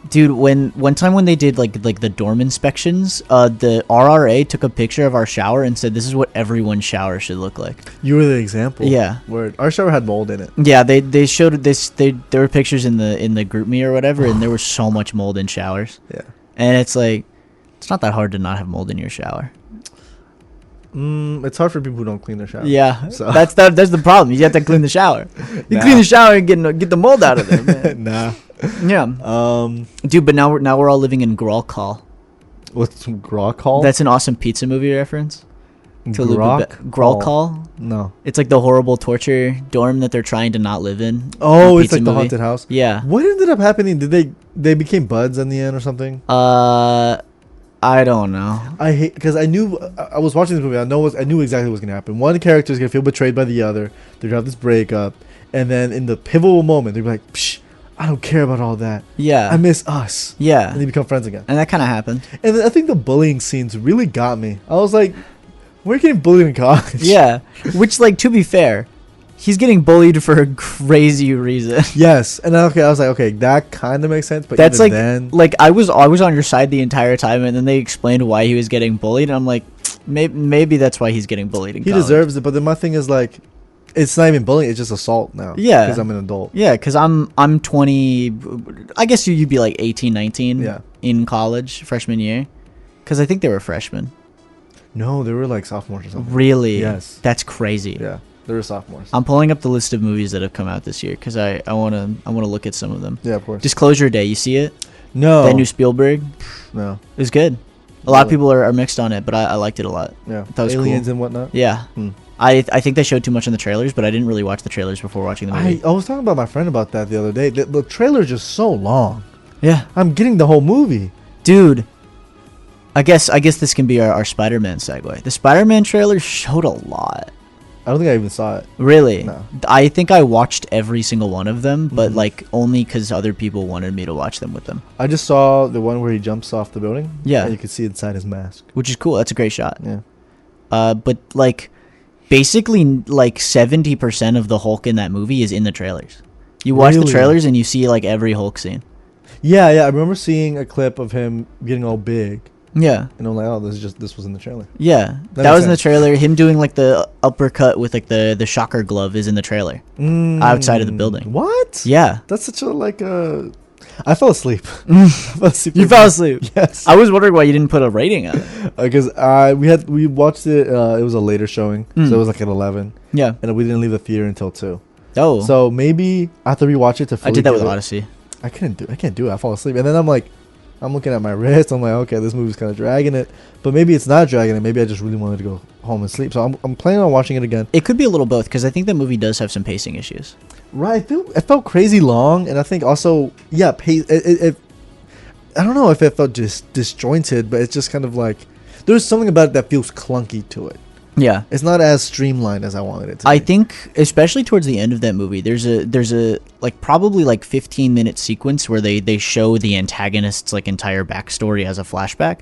dude, one time when they did like the dorm inspections, the RRA took a picture of our shower and said, "This is what everyone's shower should look like." You were the example. Yeah. Word. Our shower had mold in it. Yeah, they showed this. There were pictures in the group me or whatever, and there was so much mold in showers. Yeah. And it's like, it's not that hard to not have mold in your shower. It's hard for people who don't clean their shower. Yeah, so. that's the problem. You have to clean the shower. You clean the shower and get the mold out of there, man. Nah. Yeah. Dude, but now we're all living in Grolkall. What's Grolkall? That's an awesome pizza movie reference. Grolkall? No. It's like the horrible torture dorm that they're trying to not live in. Oh, it's like the haunted house. Yeah. What ended up happening? Did they became buds in the end or something? I don't know. I hate because I knew I was watching this movie. I knew exactly what was gonna happen. One character is gonna feel betrayed by the other. They're gonna have this breakup, and then in the pivotal moment, they're like, "Psh, I don't care about all that. Yeah, I miss us." Yeah, and they become friends again. And that kind of happened. And I think the bullying scenes really got me. I was like, "We're getting bullied in college." Yeah, which, like, to be fair, he's getting bullied for a crazy reason. Yes, and I was like, okay, that kind of makes sense. But that's even like, then, like I was on your side the entire time, and then they explained why he was getting bullied, and I'm like, maybe that's why he's getting bullied in college. He deserves it. But then my thing is like, it's not even bullying; it's just assault now. Yeah, because I'm an adult. Yeah, because I'm 20. I guess you'd be like 18, 19. Yeah. In college, freshman year, because I think they were freshmen. No, they were like sophomores or something. Really? Yes. That's crazy. Yeah. They were sophomores. I'm pulling up the list of movies that have come out this year because I wanna look at some of them. Yeah, of course. Disclosure Day, you see it? No. That new Spielberg? No. It was good. A lot of people are mixed on it, but I liked it a lot. Yeah. That was Aliens cool. and whatnot? Yeah. I think they showed too much in the trailers, but I didn't really watch the trailers before watching the movie. I was talking about my friend about that the other day. The trailer's just so long. Yeah. I'm getting the whole movie. Dude. I guess this can be our Spider-Man segue. The Spider-Man trailer showed a lot. I don't think I even saw it. Really? No. I think I watched every single one of them, but like only because other people wanted me to watch them with them. I just saw the one where he jumps off the building. Yeah. And you can see inside his mask. Which is cool. That's a great shot. Yeah. But like basically like 70% of the Hulk in that movie is in the trailers. You watch the trailers and you see like every Hulk scene. Yeah, I remember seeing a clip of him getting all big. Yeah. And I'm like, oh, this was in the trailer. Yeah. That was in the trailer. Him doing like the uppercut with like the shocker glove is in the trailer. Outside of the building. What? Yeah. That's such a like a I fell asleep. I fell asleep. You fell asleep? Yes. I was wondering why you didn't put a rating on it. Because we watched it, it was a later showing. So it was like at 11. Yeah. And we didn't leave the theater until 2. Oh. So maybe I have to rewatch it to fully I did that with Odyssey. I can't do it. I fall asleep. And then I'm looking at my wrist. I'm like, okay, this movie's kind of dragging it. But maybe it's not dragging it. Maybe I just really wanted to go home and sleep. So I'm planning on watching it again. It could be a little both because I think the movie does have some pacing issues. Right. It felt crazy long. And I think also, yeah, I don't know if it felt just disjointed, but it's just kind of like, there's something about it that feels clunky to it. Yeah. It's not as streamlined as I wanted it to be. I think, especially towards the end of that movie, there's a like probably like 15-minute sequence where they show the antagonist's like entire backstory as a flashback,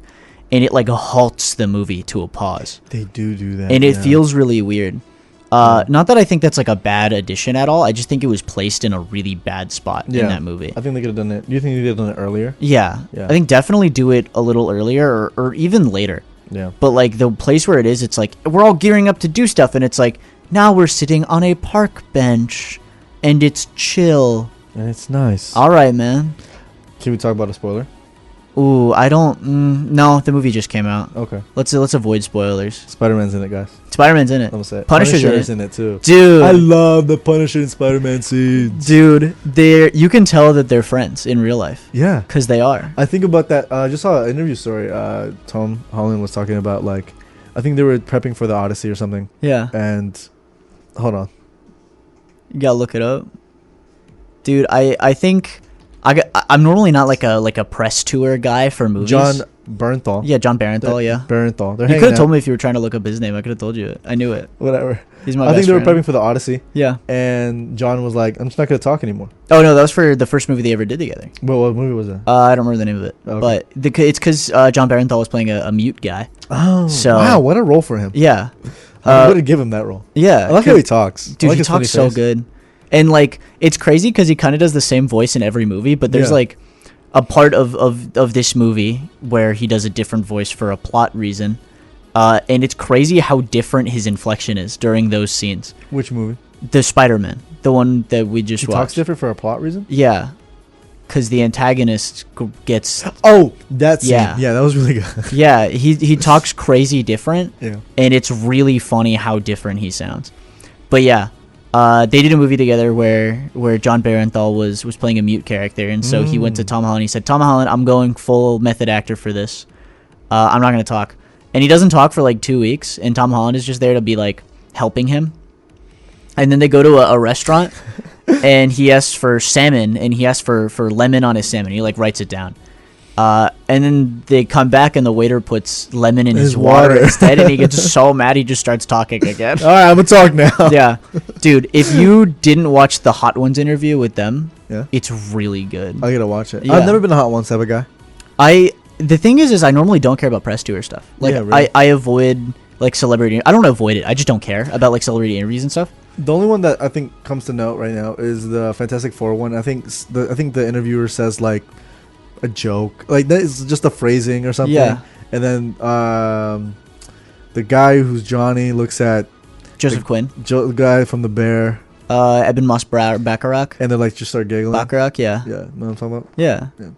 and it like halts the movie to a pause. They do that. And it feels really weird. Not that I think that's like a bad addition at all. I just think it was placed in a really bad spot in that movie. I think they could have done it. Do you think they could have done it earlier? Yeah. I think definitely do it a little earlier or even later. Yeah. But like the place where it is, it's like we're all gearing up to do stuff, and it's like now we're sitting on a park bench, and it's chill. And it's nice. All right, man. Can we talk about a spoiler? Ooh, I don't. No, the movie just came out. Okay. Let's avoid spoilers. Spider-Man's in it, guys. Spider-Man's in it. I'm gonna say it. Punisher's in it too. Dude, I love the Punisher and Spider-Man scenes. Dude, you can tell that they're friends in real life. Yeah, because they are. I think about that. I just saw an interview story. Tom Holland was talking about like, I think they were prepping for the Odyssey or something. Yeah. And hold on, you gotta look it up, dude. I think. I'm normally not like a press tour guy for movies. John Bernthal. Yeah, John Barenthal. Yeah. Bernthal. You could have told me if you were trying to look up his name. I could have told you it. I knew it. Whatever. He's my I best think they were friend. prepping for the Odyssey. Yeah. And John was like, I'm just not going to talk anymore. Oh, no. That was for the first movie they ever did together. Well, what movie was it? I don't remember the name of it. Okay. But it's because John Barenthal was playing a mute guy. Oh. So, wow. What a role for him. Yeah. I'm going to give him that role. Yeah. I like how he talks. Dude, like he talks so good. And, like, it's crazy because he kind of does the same voice in every movie. But there's, like, a part of this movie where he does a different voice for a plot reason. And it's crazy how different his inflection is during those scenes. Which movie? The Spider-Man. The one that we just watched. He talks different for a plot reason? Yeah. Because the antagonist gets... Oh, that scene. Yeah. Yeah, that was really good. Yeah, he talks crazy different. Yeah. And it's really funny how different he sounds. But yeah. They did a movie together where John Barenthal was playing a mute character, and so he went to Tom Holland. He said, Tom Holland, I'm going full method actor for this. I'm not going to talk. And he doesn't talk for like 2 weeks, and Tom Holland is just there to be like helping him. And then they go to a restaurant, and he asks for salmon, and he asks for lemon on his salmon. He like writes it down. And then they come back and the waiter puts lemon in his water instead, and he gets so mad he just starts talking again. All right, I'm gonna talk now. Yeah, dude, if you didn't watch the Hot Ones interview with them, yeah, it's really good. I gotta watch it. Yeah. I've never been a Hot Ones type of guy. The thing is I normally don't care about press tour stuff. Like, yeah, really? I avoid like celebrity. I don't avoid it. I just don't care about like celebrity interviews and stuff. The only one that I think comes to note right now is the Fantastic Four one. I think the interviewer says like a joke, like that is just a phrasing or something. Yeah. And then the guy who's Johnny looks at Joseph Quinn, the guy from the Bear, Eben Moss Bacharach, and they like just start giggling. Bacharach, yeah. Yeah, know what I'm talking about? Yeah. Yeah.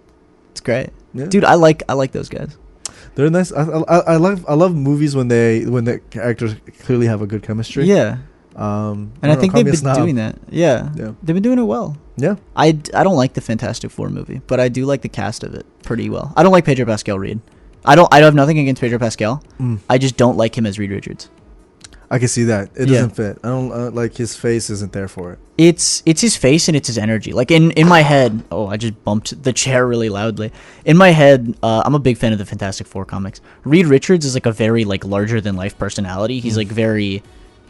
It's great. Yeah. Dude, I like those guys. They're nice. I love movies when the actors clearly have a good chemistry. Yeah. And I think they've been doing that. Yeah. Yeah. They've been doing it well. Yeah. I don't like the Fantastic Four movie, but I do like the cast of it pretty well. I don't like Pedro Pascal Reed. I have nothing against Pedro Pascal. I just don't like him as Reed Richards. I can see that. It doesn't fit. I don't like his face isn't there for it. It's his face and it's his energy. Like in my head, I just bumped the chair really loudly. In my head, I'm a big fan of the Fantastic Four comics. Reed Richards is like a very like larger than life personality. He's like very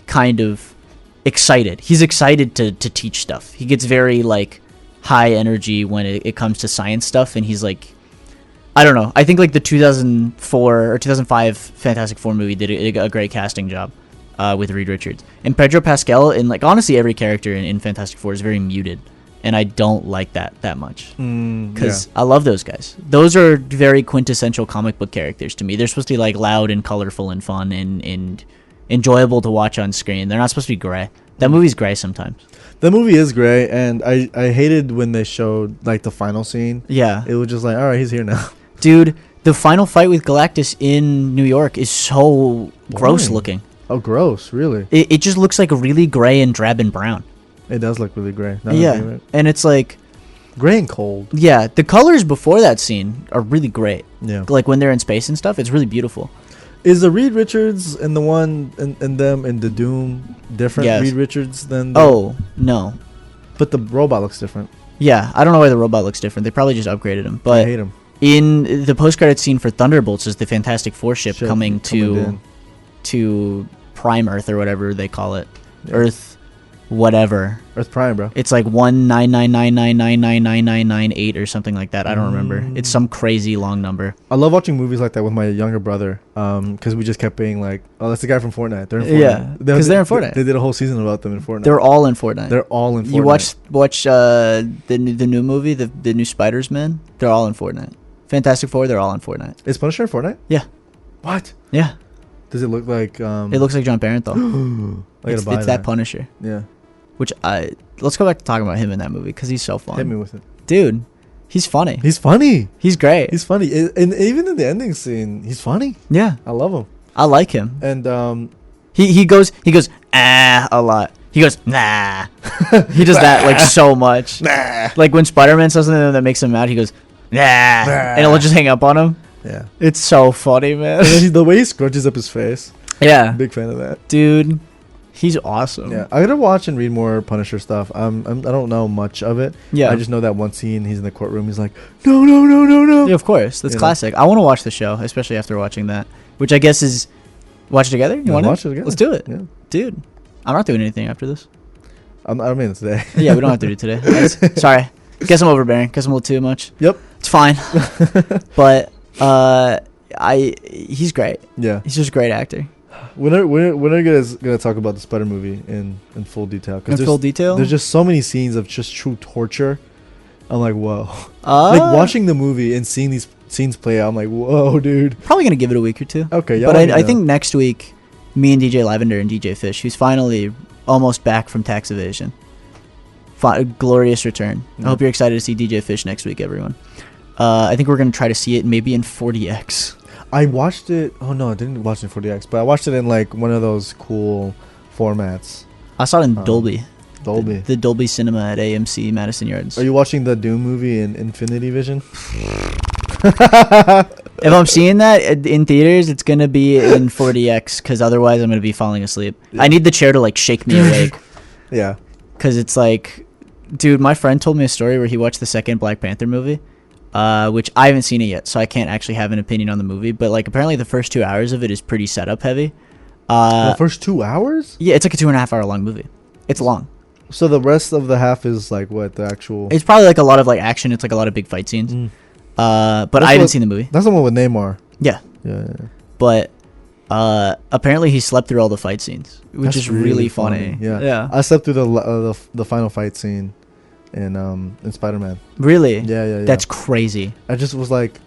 kind of excited. He's excited to teach stuff. He gets very like high energy when it comes to science stuff, and he's like, I don't know. I think like the 2004 or 2005 Fantastic Four movie did a great casting job with Reed Richards. And Pedro Pascal, and like honestly every character in Fantastic Four is very muted, and I don't like that much because I love those guys. Those are very quintessential comic book characters to me. They're supposed to be like loud and colorful and fun and enjoyable to watch on screen. They're not supposed to be gray. That movie's gray sometimes. The movie is gray, and I hated when they showed like the final scene. Yeah, it was just like, all right, he's here now. Dude, the final fight with Galactus in New York is so gross looking. Oh, gross! Really? It just looks like really gray and drab and brown. It does look really gray. Yeah, and it's like gray and cold. Yeah, the colors before that scene are really great. Yeah, like when they're in space and stuff, it's really beautiful. Is the Reed Richards and the one and them in the Doom different Reed Richards than no. But the robot looks different. Yeah, I don't know why the robot looks different. They probably just upgraded him. But I hate him. In the post-credit scene for Thunderbolts is the Fantastic Four ship coming to Prime Earth or whatever they call it. Yeah. Earth whatever. Earth Prime, bro. It's like 19999999998 or something like that. I don't remember. It's some crazy long number. I love watching movies like that with my younger brother. Because we just kept being like, oh, that's the guy from Fortnite. They're in Fortnite. Yeah, because they're in Fortnite. They did a whole season about them in Fortnite. They're all in Fortnite. They're all in Fortnite. You watch the new movie, the new Spider-Man. They're all in Fortnite. Fantastic Four. They're all in Fortnite. Is Punisher in Fortnite? Yeah. What? Yeah. Does it look like? It looks like John Barenthal. It's that Punisher. Yeah. Let's go back to talking about him in that movie because he's so fun. Hit me with it, dude. He's funny. He's funny. He's great. He's funny, and even in the ending scene, he's funny. Yeah, I love him. I like him. And he goes a lot. He goes nah. He does that like so much. Nah. Like when Spider-Man says something that makes him mad, he goes nah, and it'll just hang up on him. Yeah, it's so funny, man. And then the way he scrunches up his face. Yeah, big fan of that, dude. He's awesome. Yeah, I gotta watch and read more Punisher stuff. I don't know much of it. Yeah, I just know that one scene. He's in the courtroom. He's like, no. Yeah, of course, that's classic. I want to watch the show, especially after watching that. Which I guess is watch it together. You want to watch it together? Let's do it, yeah. Dude. I'm not doing anything after this. I mean today. Yeah, we don't have to do it today. Sorry. Guess I'm overbearing. Guess I'm a little too much. Yep. It's fine. But he's great. Yeah. He's just a great actor. When are you guys gonna talk about the Spider movie in full detail? In full detail? There's just so many scenes of just true torture. I'm like, whoa. Like watching the movie and seeing these scenes play out, I'm like, whoa, dude. Probably gonna give it a week or two. Okay, but I think next week, me and DJ Lavender and DJ Fish, who's finally almost back from tax evasion. Glorious return. I hope you're excited to see DJ Fish next week, everyone. I think we're gonna try to see it maybe in 40x. I watched it. Oh no, I didn't watch it in 40x, but I watched it in like one of those cool formats. I saw it in Dolby. Dolby. The Dolby Cinema at AMC Madison Yards. Are you watching the Doom movie in Infinity Vision? If I'm seeing that in theaters, it's gonna be in 40x because otherwise I'm gonna be falling asleep. Yeah. I need the chair to like shake me awake. Yeah. Because it's like, dude, my friend told me a story where he watched the second Black Panther movie. Which I haven't seen it yet, so I can't actually have an opinion on the movie. But like, apparently, the first 2 hours of it is pretty setup heavy. The first 2 hours? Yeah, it's like a 2.5 hour long movie. It's long. So the rest of the half is like what the actual? It's probably like a lot of like action. It's like a lot of big fight scenes. But I haven't seen the movie. That's the one with Neymar. Yeah. Yeah. But apparently, he slept through all the fight scenes, which is really funny. Yeah. I slept through the final fight scene. In Spider-Man. Really? Yeah. That's crazy. I just was like,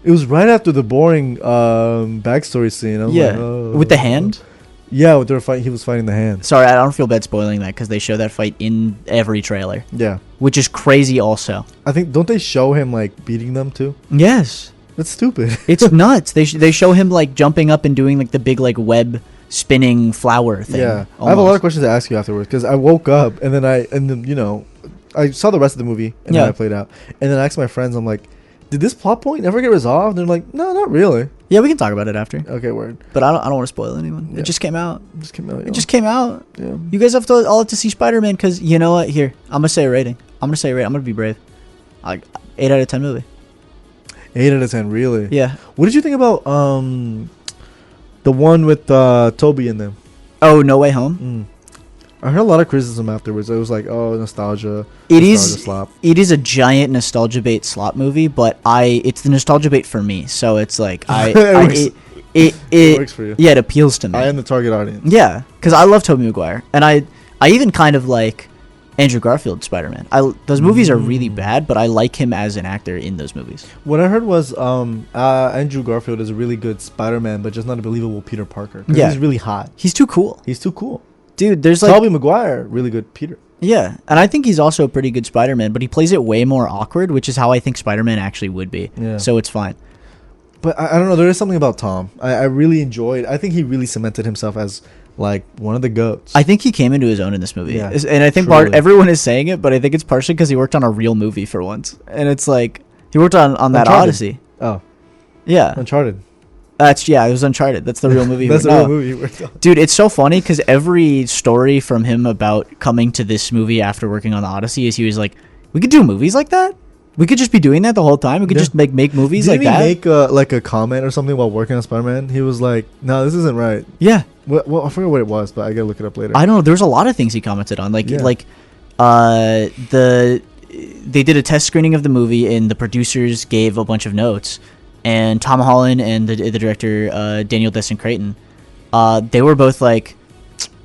it was right after the boring backstory scene. I was like, oh. With the hand? Yeah, with their fight, he was fighting the hand. Sorry, I don't feel bad spoiling that because they show that fight in every trailer. Yeah. Which is crazy also. I think, don't they show him like beating them too? Yes. That's stupid. It's nuts. They show him like jumping up and doing like the big like web spinning flower thing. Yeah. Almost. I have a lot of questions to ask you afterwards because I woke up and then you know, I saw the rest of the movie and then I played out. And then I asked my friends, I'm like, did this plot point never get resolved? And they're like, no, not really. Yeah, we can talk about it after. Okay, word. But I don't want to spoil anyone. Yeah. It just came out. It just came out. Yeah. You guys all have to see Spider-Man because you know what? Here, I'm gonna say a rating. I'm gonna be brave. 8 out of 10 movie. 8 out of 10, really? Yeah. What did you think about the one with Toby in them? Oh, No Way Home. I heard a lot of criticism afterwards. It was like, oh, nostalgia. It slop. It is a giant nostalgia bait slop movie, but it's the nostalgia bait for me. So it's like it works for you. Yeah, it appeals to me. I am the target audience. Yeah, because I love Tobey Maguire, and I even kind of like Andrew Garfield Spider-Man. Those movies are really bad, but I like him as an actor in those movies. What I heard was Andrew Garfield is a really good Spider-Man, but just not a believable Peter Parker. Yeah, he's really hot. He's too cool. Dude, there's like Tobey Maguire, really good Peter. Yeah, and I think he's also a pretty good Spider-Man, but he plays it way more awkward, which is how I think Spider-Man actually would be. Yeah. So it's fine. But I don't know. There is something about Tom. I really enjoyed. I think he really cemented himself as like one of the GOATs. I think he came into his own in this movie. Yeah, and I think everyone is saying it, but I think it's partially because he worked on a real movie for once. And it's like, he worked on that Uncharted. Odyssey. Oh. Yeah. Uncharted. It was Uncharted. That's the real movie. That's the real movie he worked on. Dude, it's so funny because every story from him about coming to this movie after working on the Odyssey is he was like, we could do movies like that? We could just be doing that the whole time. We could just make movies Didn't like that. Didn't he make a comment or something while working on Spider-Man? He was like, "No, this isn't right." Yeah. Well, I forget what it was, but I gotta look it up later. I don't know. There's a lot of things he commented on. They did a test screening of the movie, and the producers gave a bunch of notes. And Tom Holland and the director Daniel Destin Creighton, they were both like,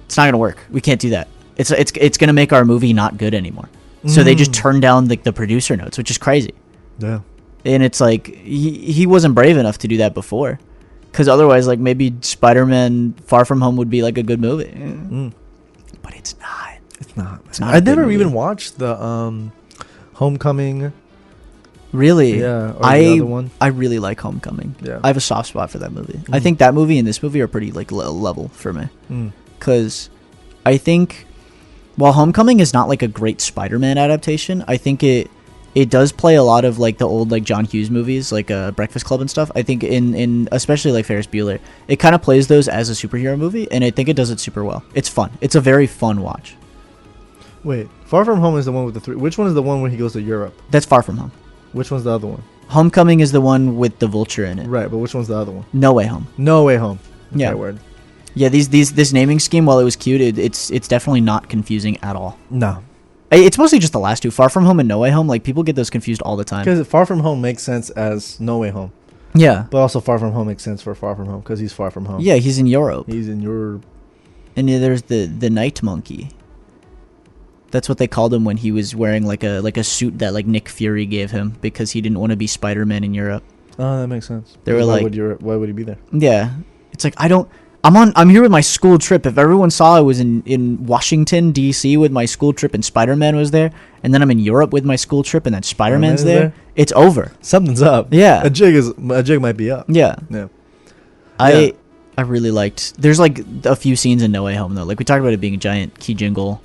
"It's not gonna work. We can't do that. It's gonna make our movie not good anymore." So they just turned down the producer notes, which is crazy. Yeah. And it's like he wasn't brave enough to do that before, because otherwise, like, maybe Spider-Man Far From Home would be like a good movie. But it's not. It's not. It's not. I never even watched the Homecoming. Really? Yeah. Or the other one. I really like Homecoming. Yeah. I have a soft spot for that movie. I think that movie and this movie are pretty like level for me, because I think while Homecoming is not like a great Spider-Man adaptation, I think it does play a lot of like the old like John Hughes movies, like Breakfast Club and stuff. I think in especially like Ferris Bueller, it kind of plays those as a superhero movie, and I think it does it super well. It's fun. It's a very fun watch. Wait, Far From Home is the one with the 3. Which one is the one where he goes to Europe? That's Far From Home. Which one's the other one? Homecoming is the one with the vulture in it. Right, but which one's the other one? No Way Home. No Way Home. Okay, Yeah. word. Yeah, this naming scheme, while it was cute, it's definitely not confusing at all. No. It's mostly just the last two, Far From Home and No Way Home. Like, people get those confused all the time. Because Far From Home makes sense as No Way Home. Yeah. But also Far From Home makes sense for Far From Home because he's far from home. Yeah, he's in Europe. He's in Europe. And yeah, there's the Night Monkey. That's what they called him when he was wearing like a suit that like Nick Fury gave him because he didn't want to be Spider-Man in Europe. Oh, that makes sense. They were why like, why would he be there? Yeah. It's like, I'm here with my school trip. If everyone saw I was in Washington, D.C. with my school trip and Spider-Man was there, and then I'm in Europe with my school trip and then Spider-Man's there, it's over. Something's up. Yeah. A jig might be up. Yeah. Yeah. I really liked, there's like a few scenes in No Way Home though. Like we talked about it being a giant key jingle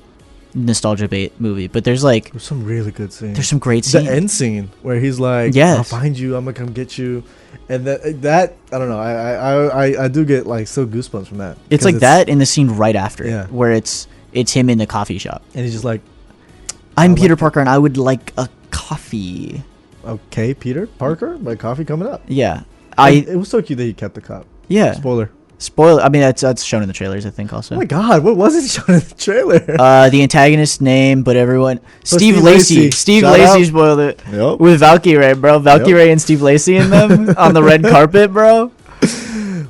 nostalgia bait movie, but there's some really good scenes. There's some great scenes. The end scene where he's like, yes, I'll find you, I'm gonna come get you. And that I don't know, I do get like so goosebumps from that. It's like that in the scene right after, yeah, where it's him in the coffee shop, and he's just like, I'm Peter Parker, and I would like a coffee. Okay, Peter Parker, my coffee coming up. Yeah, it was so cute that he kept the cup. Yeah. Spoiler. I mean, that's shown in the trailers, I think, also. Oh my God, what was it shown in the trailer? The antagonist name, but everyone. Steve Lacy. Steve Lacy spoiled it. Yep. With Valkyrie, bro. Valkyrie and Steve Lacy in them on the red carpet, bro.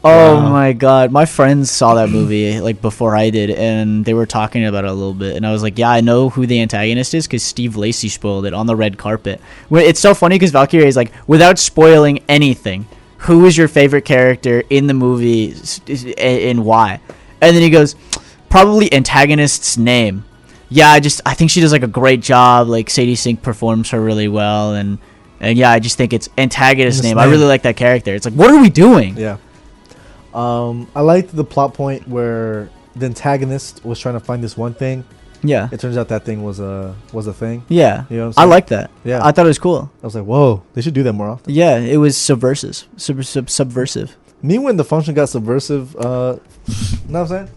Oh my God, my friends saw that movie like before I did, and they were talking about it a little bit, and I was like, yeah, I know who the antagonist is because Steve Lacy spoiled it on the red carpet. It's so funny because Valkyrie is like, without spoiling anything, who is your favorite character in the movie and why? And then he goes, probably antagonist's name. Yeah, I think she does like a great job. Like Sadie Sink performs her really well, and yeah, I just think it's antagonist's name. I really like that character. It's like, what are we doing? Yeah. I liked the plot point where the antagonist was trying to find this one thing. Yeah. It turns out that thing was a thing. Yeah. You know what I'm saying? I liked that. Yeah. I thought it was cool. I was like, whoa, they should do that more often. Yeah, it was subversive. Subversive. Me when the function got subversive, you know what I'm saying?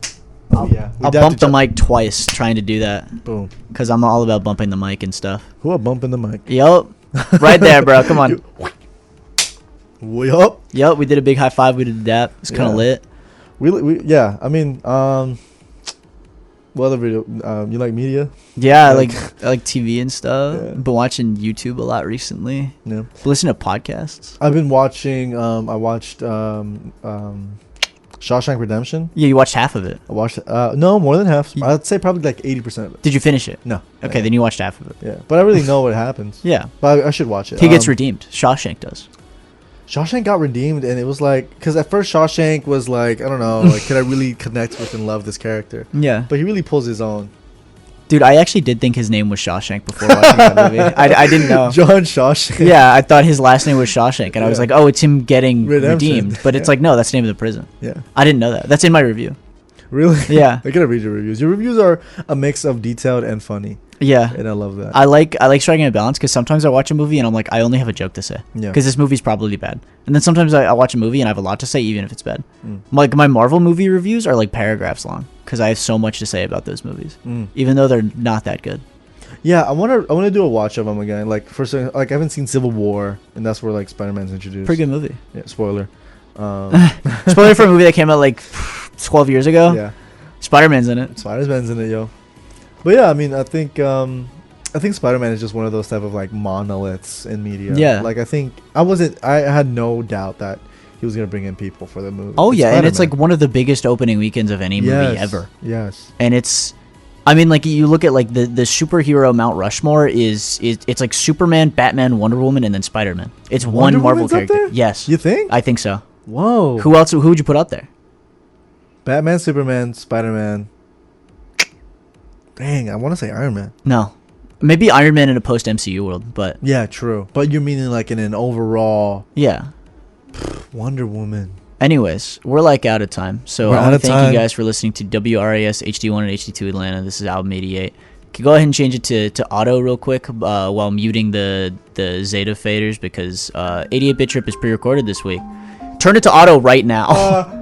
Yeah. I'll bump the mic twice trying to do that. Boom. Because I'm all about bumping the mic and stuff. Who are bumping the mic? Yup. Right there, bro. Come on. Yup. We did a big high five. We did a dap. It's kind of lit. Yeah. I mean, what other video? You like media? Yeah, I like TV and stuff. Yeah. Been watching YouTube a lot recently. Yeah. Listen to podcasts. I've been watching. I watched Shawshank Redemption. Yeah, you watched half of it. I watched. No, more than half. I'd say probably like 80% of it. Did you finish it? No. Okay, then you watched half of it. Yeah, but I really know what happens. Yeah. But I should watch it. He gets redeemed. Shawshank does. Shawshank got redeemed, and it was like, because at first Shawshank was like, I don't know, like, could I really connect with and love this character? Yeah. But he really pulls his own. Dude, I actually did think his name was Shawshank before watching that movie. I didn't know. John Shawshank. Yeah, I thought his last name was Shawshank, and I was like, oh, it's him getting redeemed. But it's like, no, that's the name of the prison. Yeah. I didn't know that. That's in my review. Really? Yeah. I gotta read your reviews. Your reviews are a mix of detailed and funny. Yeah. And I love that. I like striking a balance because sometimes I watch a movie and I'm like, I only have a joke to say. Yeah. Because this movie's probably bad. And then sometimes I watch a movie and I have a lot to say even if it's bad. Like my Marvel movie reviews are like paragraphs long because I have so much to say about those movies. Even though they're not that good. Yeah, I wanna do a watch of them again. Like first, like I haven't seen Civil War, and that's where like Spider-Man's introduced. Pretty good movie. Yeah, spoiler. Spoiler for a movie that came out like 12 years ago. Yeah, Spider-Man's in it. Spider-Man's in it, yo. But yeah, I mean, I think Spider-Man is just one of those type of like monoliths in media. Yeah. Like I had no doubt that he was gonna bring in people for the movie. Oh yeah, and it's like one of the biggest opening weekends of any movie ever. Yes. And it's, I mean, like you look at like the superhero Mount Rushmore is it's like Superman, Batman, Wonder Woman, and then Spider-Man. It's Wonder one Marvel Woman's up character. there? Yes. You think? I think so. Whoa. Who else? Who would you put up there? Batman, Superman, Spider-Man. Dang, I want to say Iron Man. No. Maybe Iron Man in a post MCU world, but Yeah, true. But you're meaning like in an overall yeah. Wonder Woman. Anyways, we're like out of time. So We're I out want of to thank time. you guys for listening to WRAS HD1 and HD2 Atlanta. This is album 88. Can go ahead and change it to auto real quick while muting the Zeta faders because 88-bit trip is pre-recorded this week. Turn it to auto right now.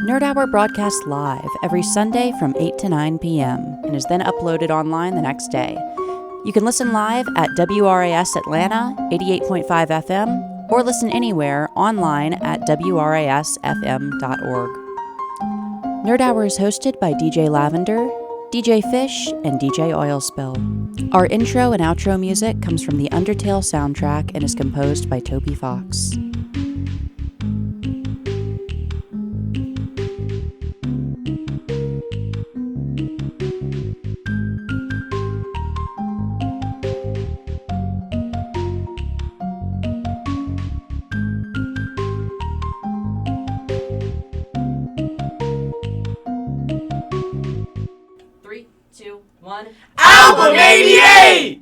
Nerd Hour broadcasts live every Sunday from 8 to 9 p.m. and is then uploaded online the next day. You can listen live at WRAS Atlanta 88.5 FM or listen anywhere online at WRASFM.org. Nerd Hour is hosted by DJ Lavender, DJ Fish, and DJ Oilspill. Our intro and outro music comes from the Undertale soundtrack and is composed by Toby Fox. Album 88!